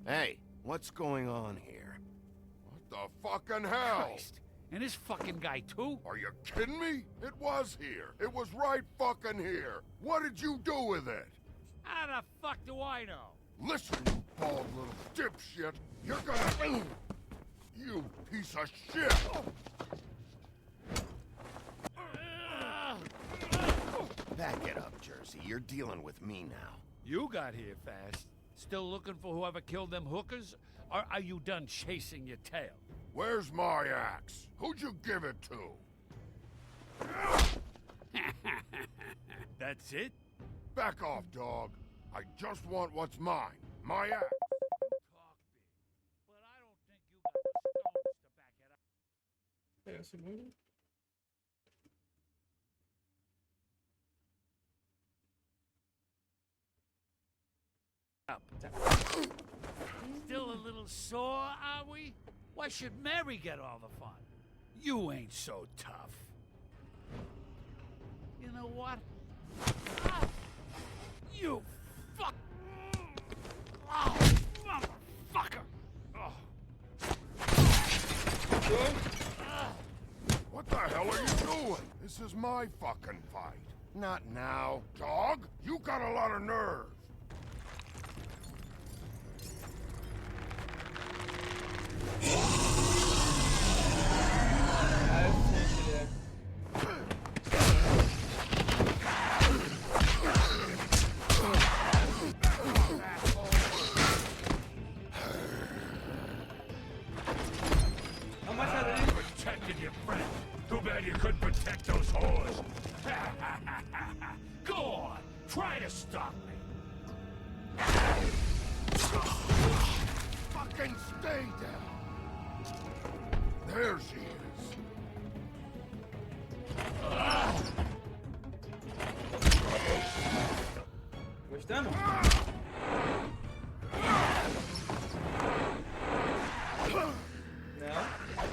Hey, what's going on here? What the fucking hell? Christ. And this fucking guy, too? Are you kidding me? It was here. It was right fucking here. What did you do with it? How the fuck do I know? Listen, you bald little dipshit. You're gonna... You piece of shit! Back it up, Jersey. You're dealing with me now. You got here fast. Still looking for whoever killed them hookers? Or are you done chasing your tail? Where's my axe? Who'd you give it to? That's it? Back off, dog. I just want what's mine. My axe. Talk big. But I don't think you got the stones to back it up. Pega o segundo. Still a little sore, are we? Why should Mary get all the fun? You ain't so tough. You know what? Ah, you fuck! Oh, motherfucker! Oh. What the hell are you doing? This is my fucking fight. Not now. Dog, you got a lot of nerve. Protected your friend. Too bad you couldn't protect those whores. Go on, try to stop me. Fucking stay down. There she is. Gostando?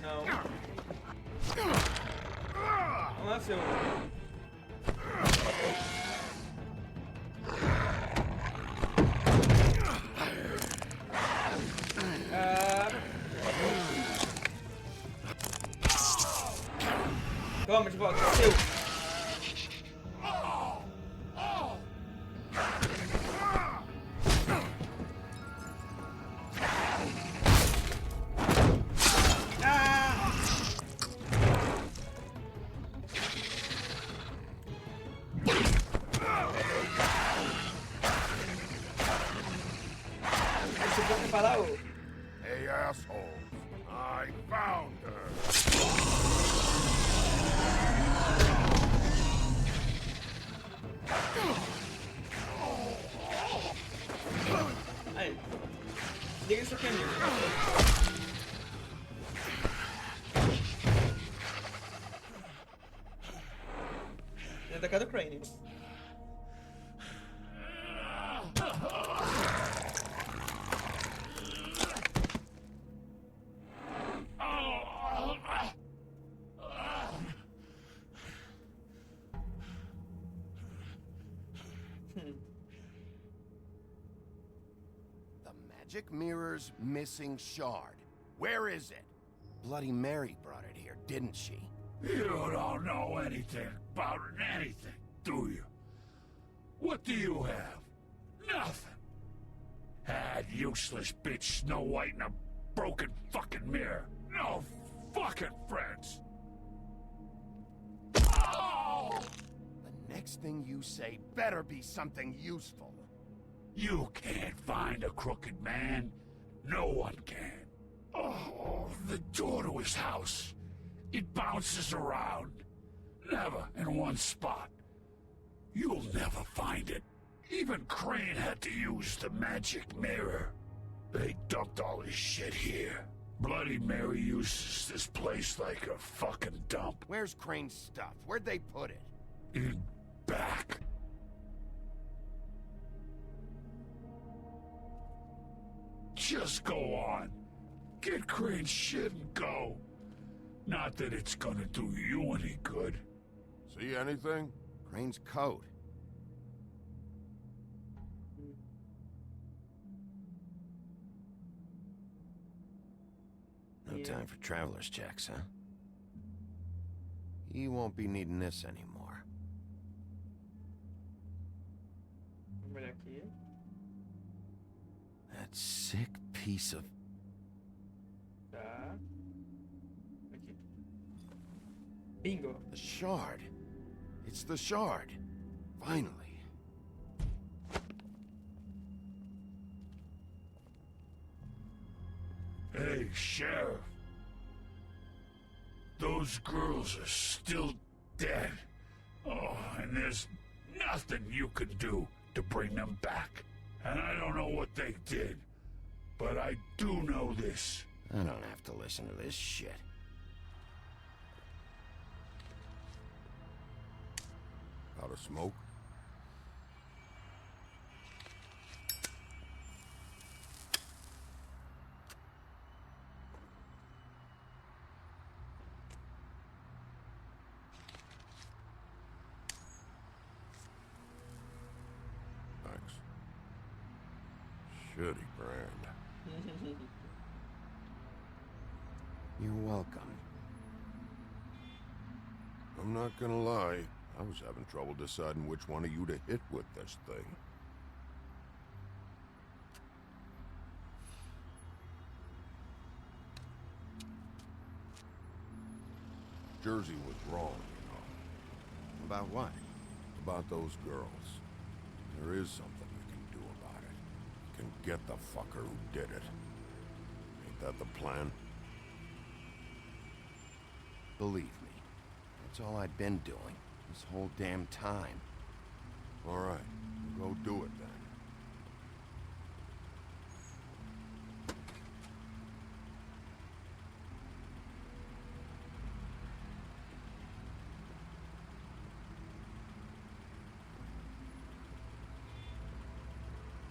Não. Vamos lá, seu. Toma de volta, seu. Hey, assholes. I found her. Aí. Liga isso aqui, amigo. da casa do Crane. The magic mirror's missing shard. Where is it? Bloody Mary brought it here, didn't she? You don't know anything about anything, do you? What do you have? Nothing. That useless bitch Snow White and a broken fucking mirror. No fucking friends. Oh! The next thing you say better be something useful. You can't find a crooked man. No one can. Oh, the door to his house. It bounces around. Never in one spot. You'll never find it. Even Crane had to use the magic mirror. They dumped all his shit here. Bloody Mary uses this place like a fucking dump. Where's Crane's stuff? Where'd they put it? In back. Just go on. Get Crane's shit and go. Not that it's gonna do you any good. See anything? Crane's coat. No time for traveler's checks, huh? He won't be needing this anymore. Vamos olhar aqui. That sick piece of... Tá. Aqui. Bingo. The shard. It's the shard. Finally. Hey, Sheriff. Those girls are still dead. Oh, and there's nothing you can do to bring them back. And I don't know what they did, but I do know this. I don't have to listen to this shit. Out of smoke? Thanks. Shitty brand. You're welcome. I'm not gonna lie. I was having trouble deciding which one of you to hit with this thing. Jersey was wrong, you know. About what? About those girls. There is something you can do about it. You can get the fucker who did it. Ain't that the plan? Believe me, that's all I've been doing this whole damn time. All right, go do it then.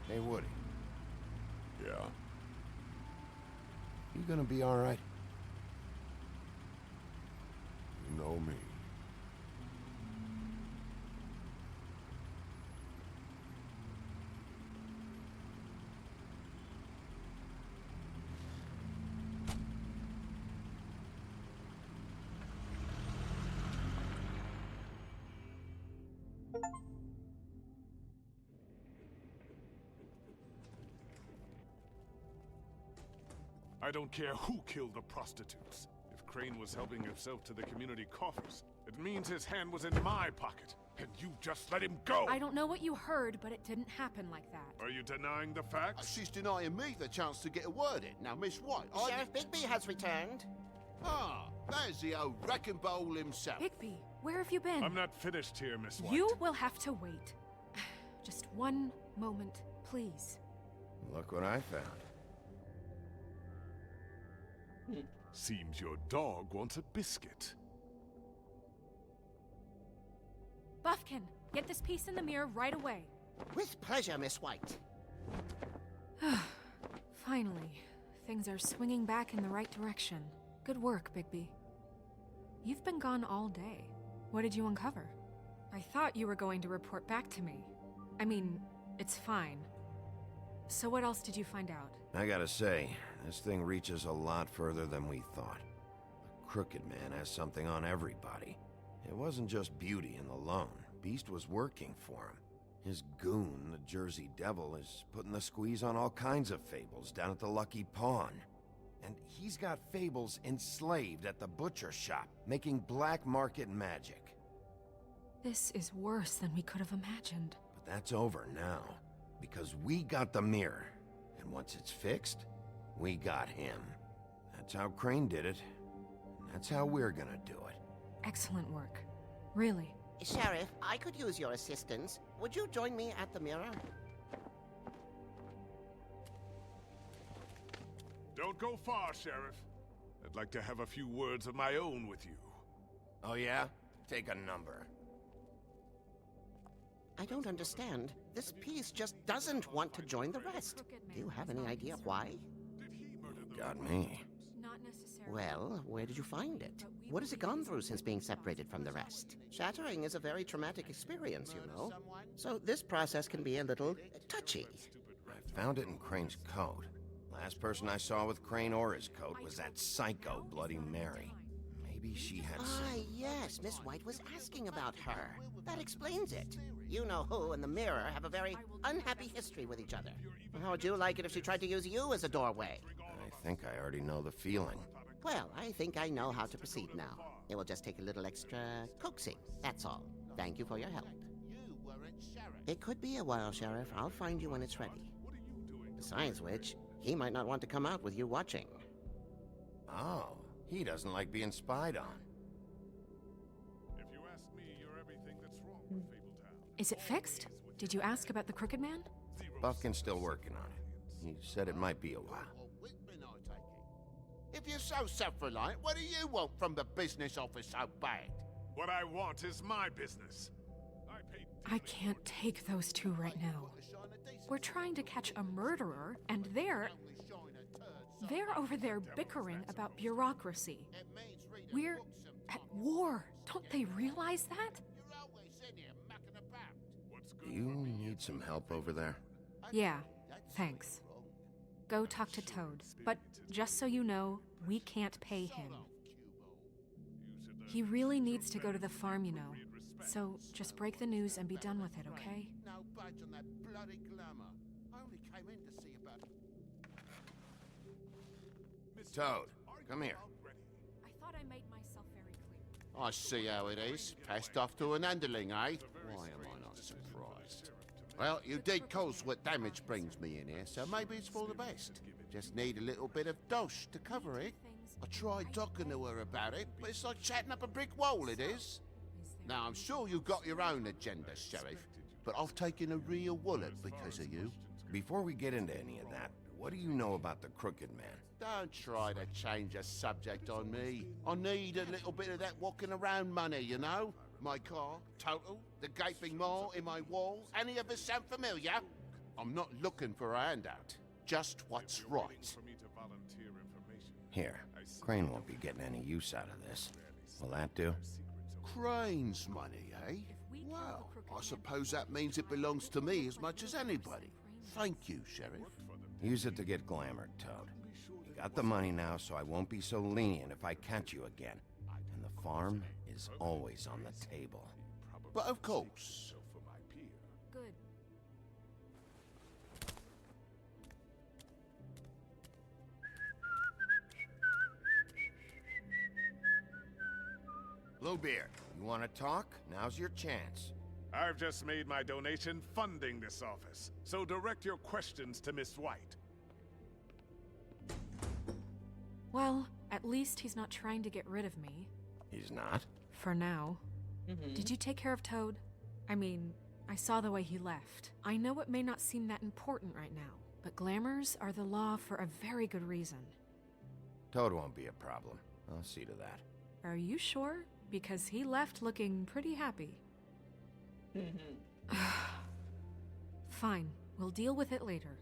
Hey, Woody. Yeah? You gonna be all right? You know me. I don't care who killed the prostitutes. If Crane was helping himself to the community coffers, it means his hand was in my pocket, and you just let him go! I don't know what you heard, but it didn't happen like that. Are you denying the facts? She's denying me the chance to get a word in. Now, Miss White, Sheriff Bigby has returned. Ah, there's the old wrecking bowl himself. Bigby, where have you been? I'm not finished here, Miss White. You will have to wait. Just one moment, please. Look what I found. Seems your dog wants a biscuit. Buffkin, get this piece in the mirror right away. With pleasure, Miss White. Finally, things are swinging back in the right direction. Good work, Bigby. You've been gone all day. What did you uncover? I thought you were going to report back to me. I mean, it's fine. So what else did you find out? I gotta say, this thing reaches a lot further than we thought. The Crooked Man has something on everybody. It wasn't just Beauty and the Lone. Beast was working for him. His goon, the Jersey Devil, is putting the squeeze on all kinds of fables down at the Lucky Pawn. And he's got fables enslaved at the butcher shop, making black market magic. This is worse than we could have imagined. But that's over now, because we got the mirror. And once it's fixed, we got him. That's how Crane did it. And that's how we're gonna do it. Excellent work. Really. Sheriff, I could use your assistance. Would you join me at the mirror? Don't go far, Sheriff. I'd like to have a few words of my own with you. Oh yeah? Take a number. I don't understand. This piece just doesn't want to join the rest. Do you have any idea why? Got me. Not necessarily. Well, where did you find it? What has it gone through since being separated from the rest? Shattering is a very traumatic experience, you know. So this process can be a little touchy. I found it in Crane's coat. Last person I saw with Crane or his coat was that psycho Bloody Mary. Maybe she had some... Ah, yes, Miss White was asking about her. That explains it. You know who and the mirror have a very unhappy history with each other. How would you like it if she tried to use you as a doorway? I think I already know the feeling. Well, I think I know how to proceed now. It will just take a little extra coaxing, that's all. Thank you for your help. It could be a while, Sheriff. I'll find you when it's ready. Besides which, he might not want to come out with you watching. Oh, he doesn't like being spied on. If you ask me, you're everything that's wrong with Fabletown. Is it fixed? Did you ask about the Crooked Man? Buffkin's still working on it. He said it might be a while. If you're so self-reliant, what do you want from the business office so bad? What I want is my business. I can't take those two right now. We're trying to catch a murderer, and they're over there bickering about bureaucracy. We're at war. Don't they realize that? Do you need some help over there? Yeah, thanks. Go talk to Toad, but just so you know, we can't pay him. He really needs to go to the farm, you know. So just break the news and be done with it, okay? No budge on that bloody glamour. I only came in to see about... Toad, come here. I thought I made myself very clear. I see how it is. Passed off to an underling, eh? Why am I not surprised? Well, you did cause what damage brings me in here, so maybe it's for the best. Just need a little bit of dosh to cover it. I tried talking to her about it, but it's like chatting up a brick wall, it is. Now, I'm sure you've got your own agenda, Sheriff, but I've taken a real wallet because of you. Before we get into any of that, what do you know about the Crooked Man? Don't try to change the subject on me. I need a little bit of that walking around money, you know? My car, total, the gaping maw in my wall. Any of us sound familiar? I'm not looking for a handout. Just what's right. Here, Crane won't be getting any use out of this. Will that do? Crane's money, eh? Well, I suppose that means it belongs to me as much as anybody. Thank you, Sheriff. Use it to get glamored, Toad. You got the money now, so I won't be so lenient if I catch you again. And the farm is always on the table. But of course. Good. Bluebeard, you want to talk? Now's your chance. I've just made my donation funding this office, so direct your questions to Miss White. Well, at least he's not trying to get rid of me. He's not? For now. Did you take care of Toad? I mean, I saw the way he left. I know it may not seem that important right now, but glamours are the law for a very good reason. Toad won't be a problem. I'll see to that. Are you sure? Because he left looking pretty happy. Fine, we'll deal with it later.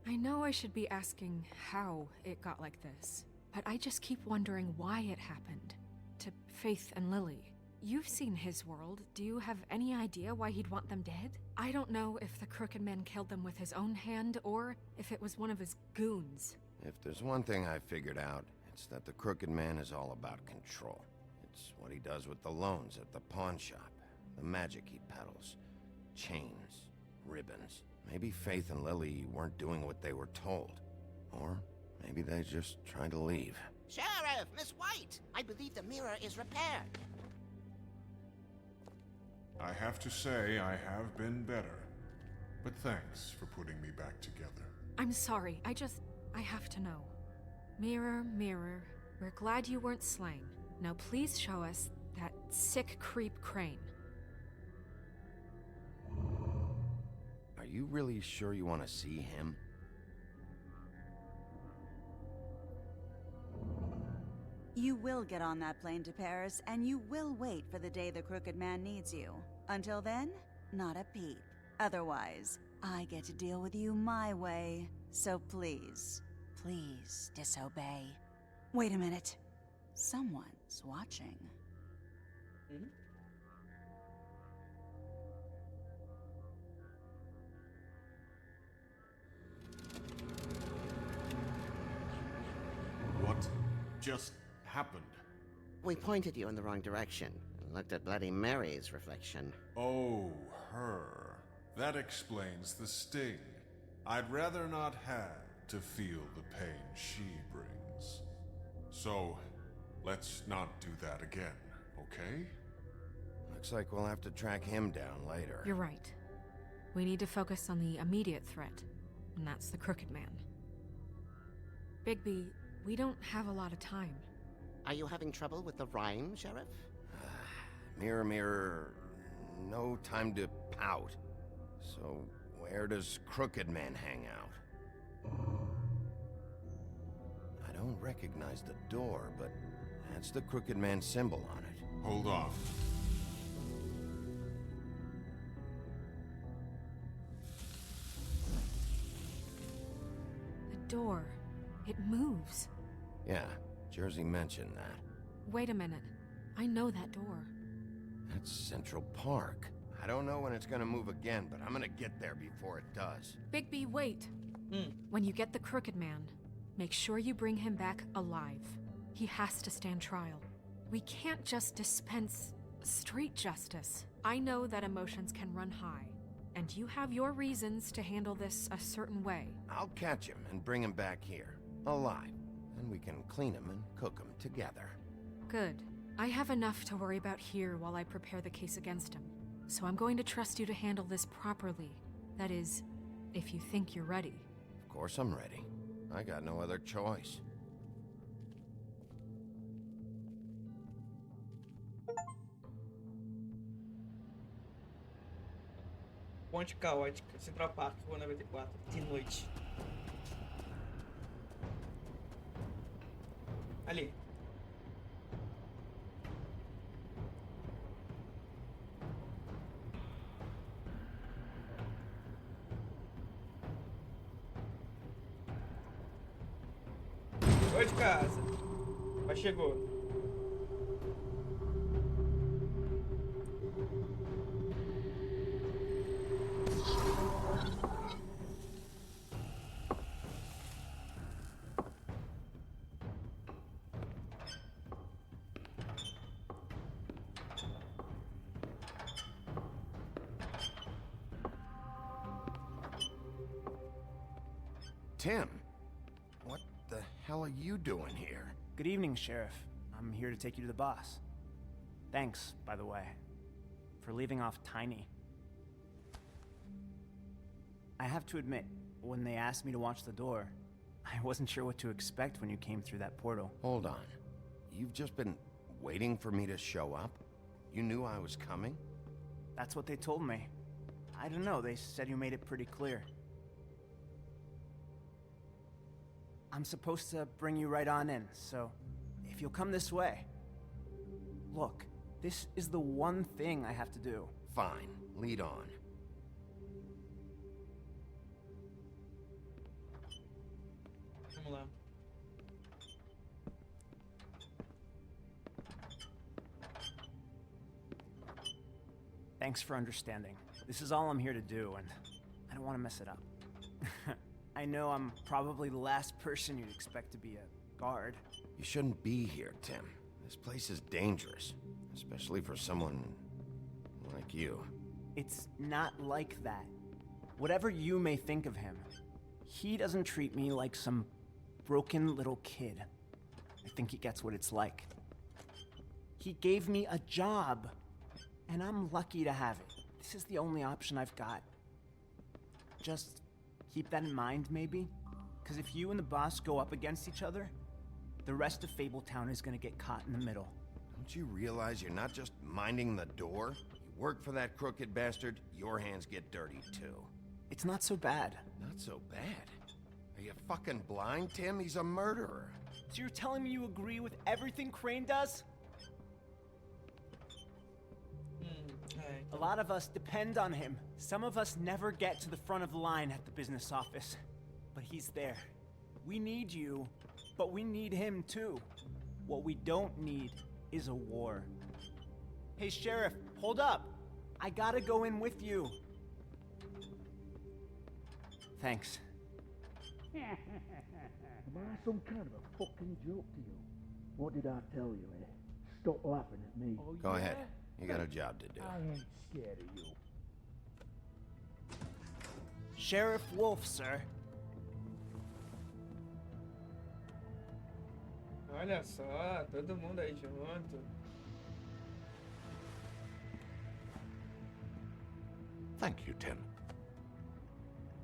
I know I should be asking how it got like this, but I just keep wondering why it happened. To Faith and Lily. You've seen his world. Do you have any idea why he'd want them dead? I don't know if the Crooked Man killed them with his own hand, or if it was one of his goons. If there's one thing I figured out, it's that the Crooked Man is all about control. It's what he does with the loans at the pawn shop, the magic he peddles, chains, ribbons. Maybe Faith and Lily weren't doing what they were told. Or maybe they just tried to leave. Sheriff, Miss White! I believe the mirror is repaired. I have to say I have been better. But thanks for putting me back together. I'm sorry, I have to know. Mirror, mirror, we're glad you weren't slain. Now please show us that sick creep Crane. Are you really sure you want to see him? You will get on that plane to Paris, and you will wait for the day the Crooked Man needs you. Until then, not a peep. Otherwise, I get to deal with you my way. So please, please disobey. Wait a minute. Someone's watching. What just happened? We pointed you in the wrong direction and looked at Bloody Mary's reflection. Oh, her. That explains the sting. I'd rather not have to feel the pain she brings. So, let's not do that again, okay? Looks like we'll have to track him down later. You're right. We need to focus on the immediate threat, and that's the Crooked Man. Bigby, we don't have a lot of time. Are you having trouble with the rhyme, Sheriff? Mirror, mirror, no time to pout. So, where does Crooked Man hang out? I don't recognize the door, but that's the Crooked Man symbol on it. Hold on. The door. It moves. Yeah, Jersey mentioned that. Wait a minute. I know that door. That's Central Park. I don't know when it's gonna move again, but I'm gonna get there before it does. Bigby, wait. When you get the Crooked Man, make sure you bring him back alive. He has to stand trial. We can't just dispense street justice. I know that emotions can run high, and you have your reasons to handle this a certain way. I'll catch him and bring him back here, alive. And we can clean him and cook him together. Good. I have enough to worry about here while I prepare the case against him. So I'm going to trust you to handle this properly. That is, if you think you're ready. Of course I'm ready. I got no other choice. Ponte caótica, Central Park, Rua 94, de noite. Ali. Oi de casa. Mas chegou. Tim, what the hell are you doing here? Good evening, Sheriff. I'm here to take you to the boss. Thanks, by the way, for leaving off Tiny. I have to admit, when they asked me to watch the door, I wasn't sure what to expect when you came through that portal. Hold on. You've just been waiting for me to show up? You knew I was coming? That's what they told me. I don't know, they said you made it pretty clear. I'm supposed to bring you right on in, so if you'll come this way. Look, this is the one thing I have to do. Fine, lead on. Vamos lá. Thanks for understanding. This is all I'm here to do, and I don't want to mess it up. I know I'm probably the last person you'd expect to be a guard. You shouldn't be here, Tim. This place is dangerous, especially for someone like you. It's not like that. Whatever you may think of him, he doesn't treat me like some broken little kid. I think he gets what it's like. He gave me a job, and I'm lucky to have it. This is the only option I've got. Just keep that in mind, maybe? Because if you and the boss go up against each other, the rest of Fabletown is gonna get caught in the middle. Don't you realize you're not just minding the door? You work for that crooked bastard, your hands get dirty too. It's not so bad. Not so bad? Are you fucking blind, Tim? He's a murderer. So you're telling me you agree with everything Crane does? A lot of us depend on him. Some of us never get to the front of the line at the business office. But he's there. We need you, but we need him too. What we don't need is a war. Hey, Sheriff, hold up. I gotta go in with you. Thanks. Am I some kind of a fucking joke to you? What did I tell you, eh? Stop laughing at me. Go ahead. You got a job to do. I ain't scared of you. Sheriff Wolf, sir. Olha só, todo mundo aí junto. Thank you, Tim.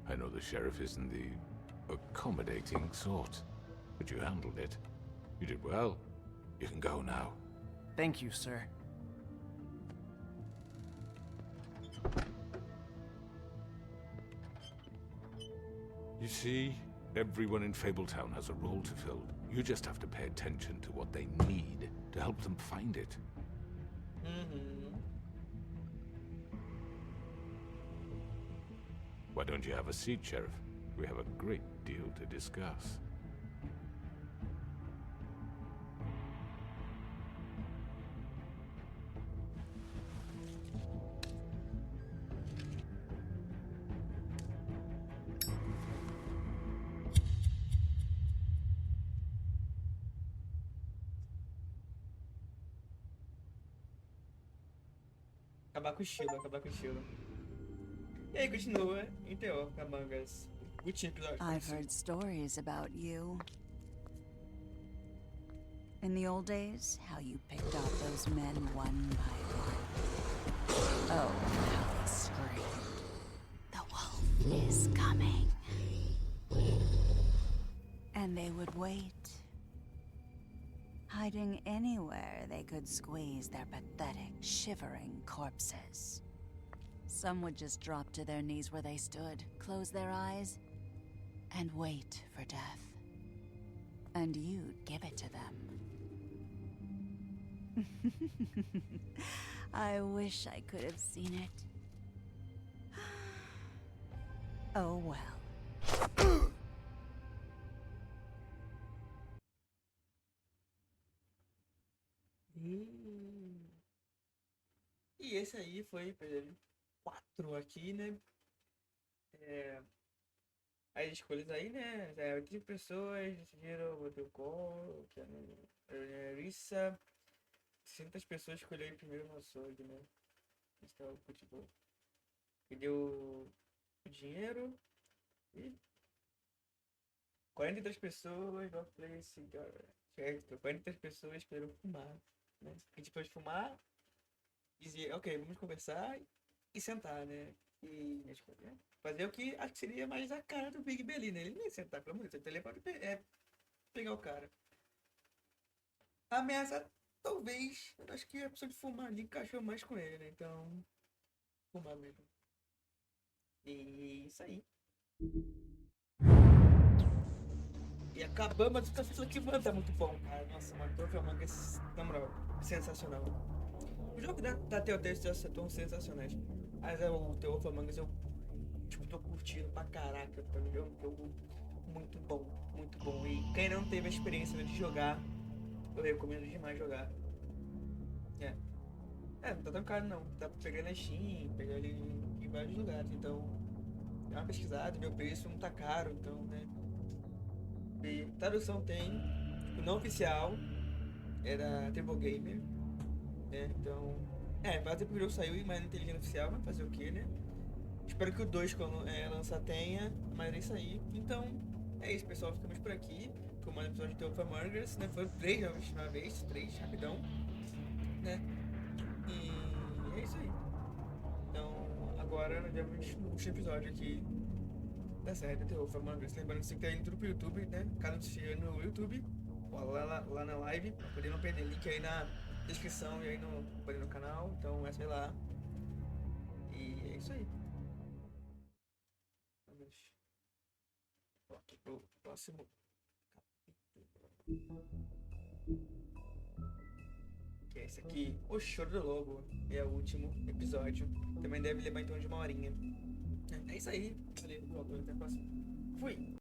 I know the sheriff isn't the accommodating sort, but you handled it. You did well. You can go now. Thank you, sir. You see, everyone in Fabletown has a role to fill. You just have to pay attention to what they need to help them find it. Why don't you have a seat, Sheriff? We have a great deal to discuss. Acabar com o estilo, acabar com o estilo. E aí, continua em teor, Amongus. Último episódio. I've heard stories about you. In the old days, how you picked off those men one by one. Oh, how they screamed. The wolf is coming. And they would wait. Hiding anywhere they could squeeze their pathetic, shivering corpses. Some would just drop to their knees where they stood, close their eyes, and wait for death. And you'd give it to them. I wish I could have seen it. Oh well. E esse aí foi episódio 4 aqui, né? As escolhas aí, né? 5 pessoas decidiram botar o call, que é a Rissa. 600 pessoas escolheram primeiro no açougue, né? Então, tipo, que deu o dinheiro. E 43 pessoas no play cigar. Certo? 43 pessoas escolheram fumar, né? A gente pode fumar, dizer, ok, vamos conversar e sentar, né? E né? Fazer o que acho que seria mais a cara do Big Belly, né? Ele nem ia sentar, pelo amor de Deus, ele pode pegar o cara. A ameaça, talvez, eu acho que a pessoa de fumar ali encaixou mais com ele, né? Então, fumar mesmo. E isso aí. E acabamos com essa aqui, mano, tá muito bom, cara. Nossa, mano, tô filmando esse, na moral, sensacional. O jogo da Telltale são sensacionais. Mas o The Wolf Among Us eu tipo, tô curtindo pra caraca. Pra mim é um jogo muito bom, muito bom. E quem não teve a experiência de jogar, eu recomendo demais jogar. Não tá tão caro não. Dá pra pegar na Steam, pegar ele em vários lugares. Então, dá uma pesquisada, meu preço não tá caro, então, né? E tradução tem, tipo, não oficial, era Table Gamer, né? Então, faz tempo que o jogo saiu, mas não tem legenda oficial, mas fazer o que, né? Espero que o 2 quando lançar tenha, mas é isso aí. Então, é isso, pessoal. Ficamos por aqui com mais um episódio de The Wolf Among Us, né? Foram 3 na última vez, 3, rapidão, né? E é isso aí. Então, agora nós vamos no último episódio aqui da série The Wolf Among Us. Lembrando que você tá indo tudo pro YouTube, né? Cada notícia no YouTube, ou lá na live, pra poder não perder link aí na descrição e aí no canal. Então, é sei lá. E é isso aí. Vamos aqui pro próximo capítulo. Que é esse aqui, O Choro do Lobo. É o último episódio. Também deve levar em torno de 1 horinha. É isso aí. Valeu, até a próxima. Fui!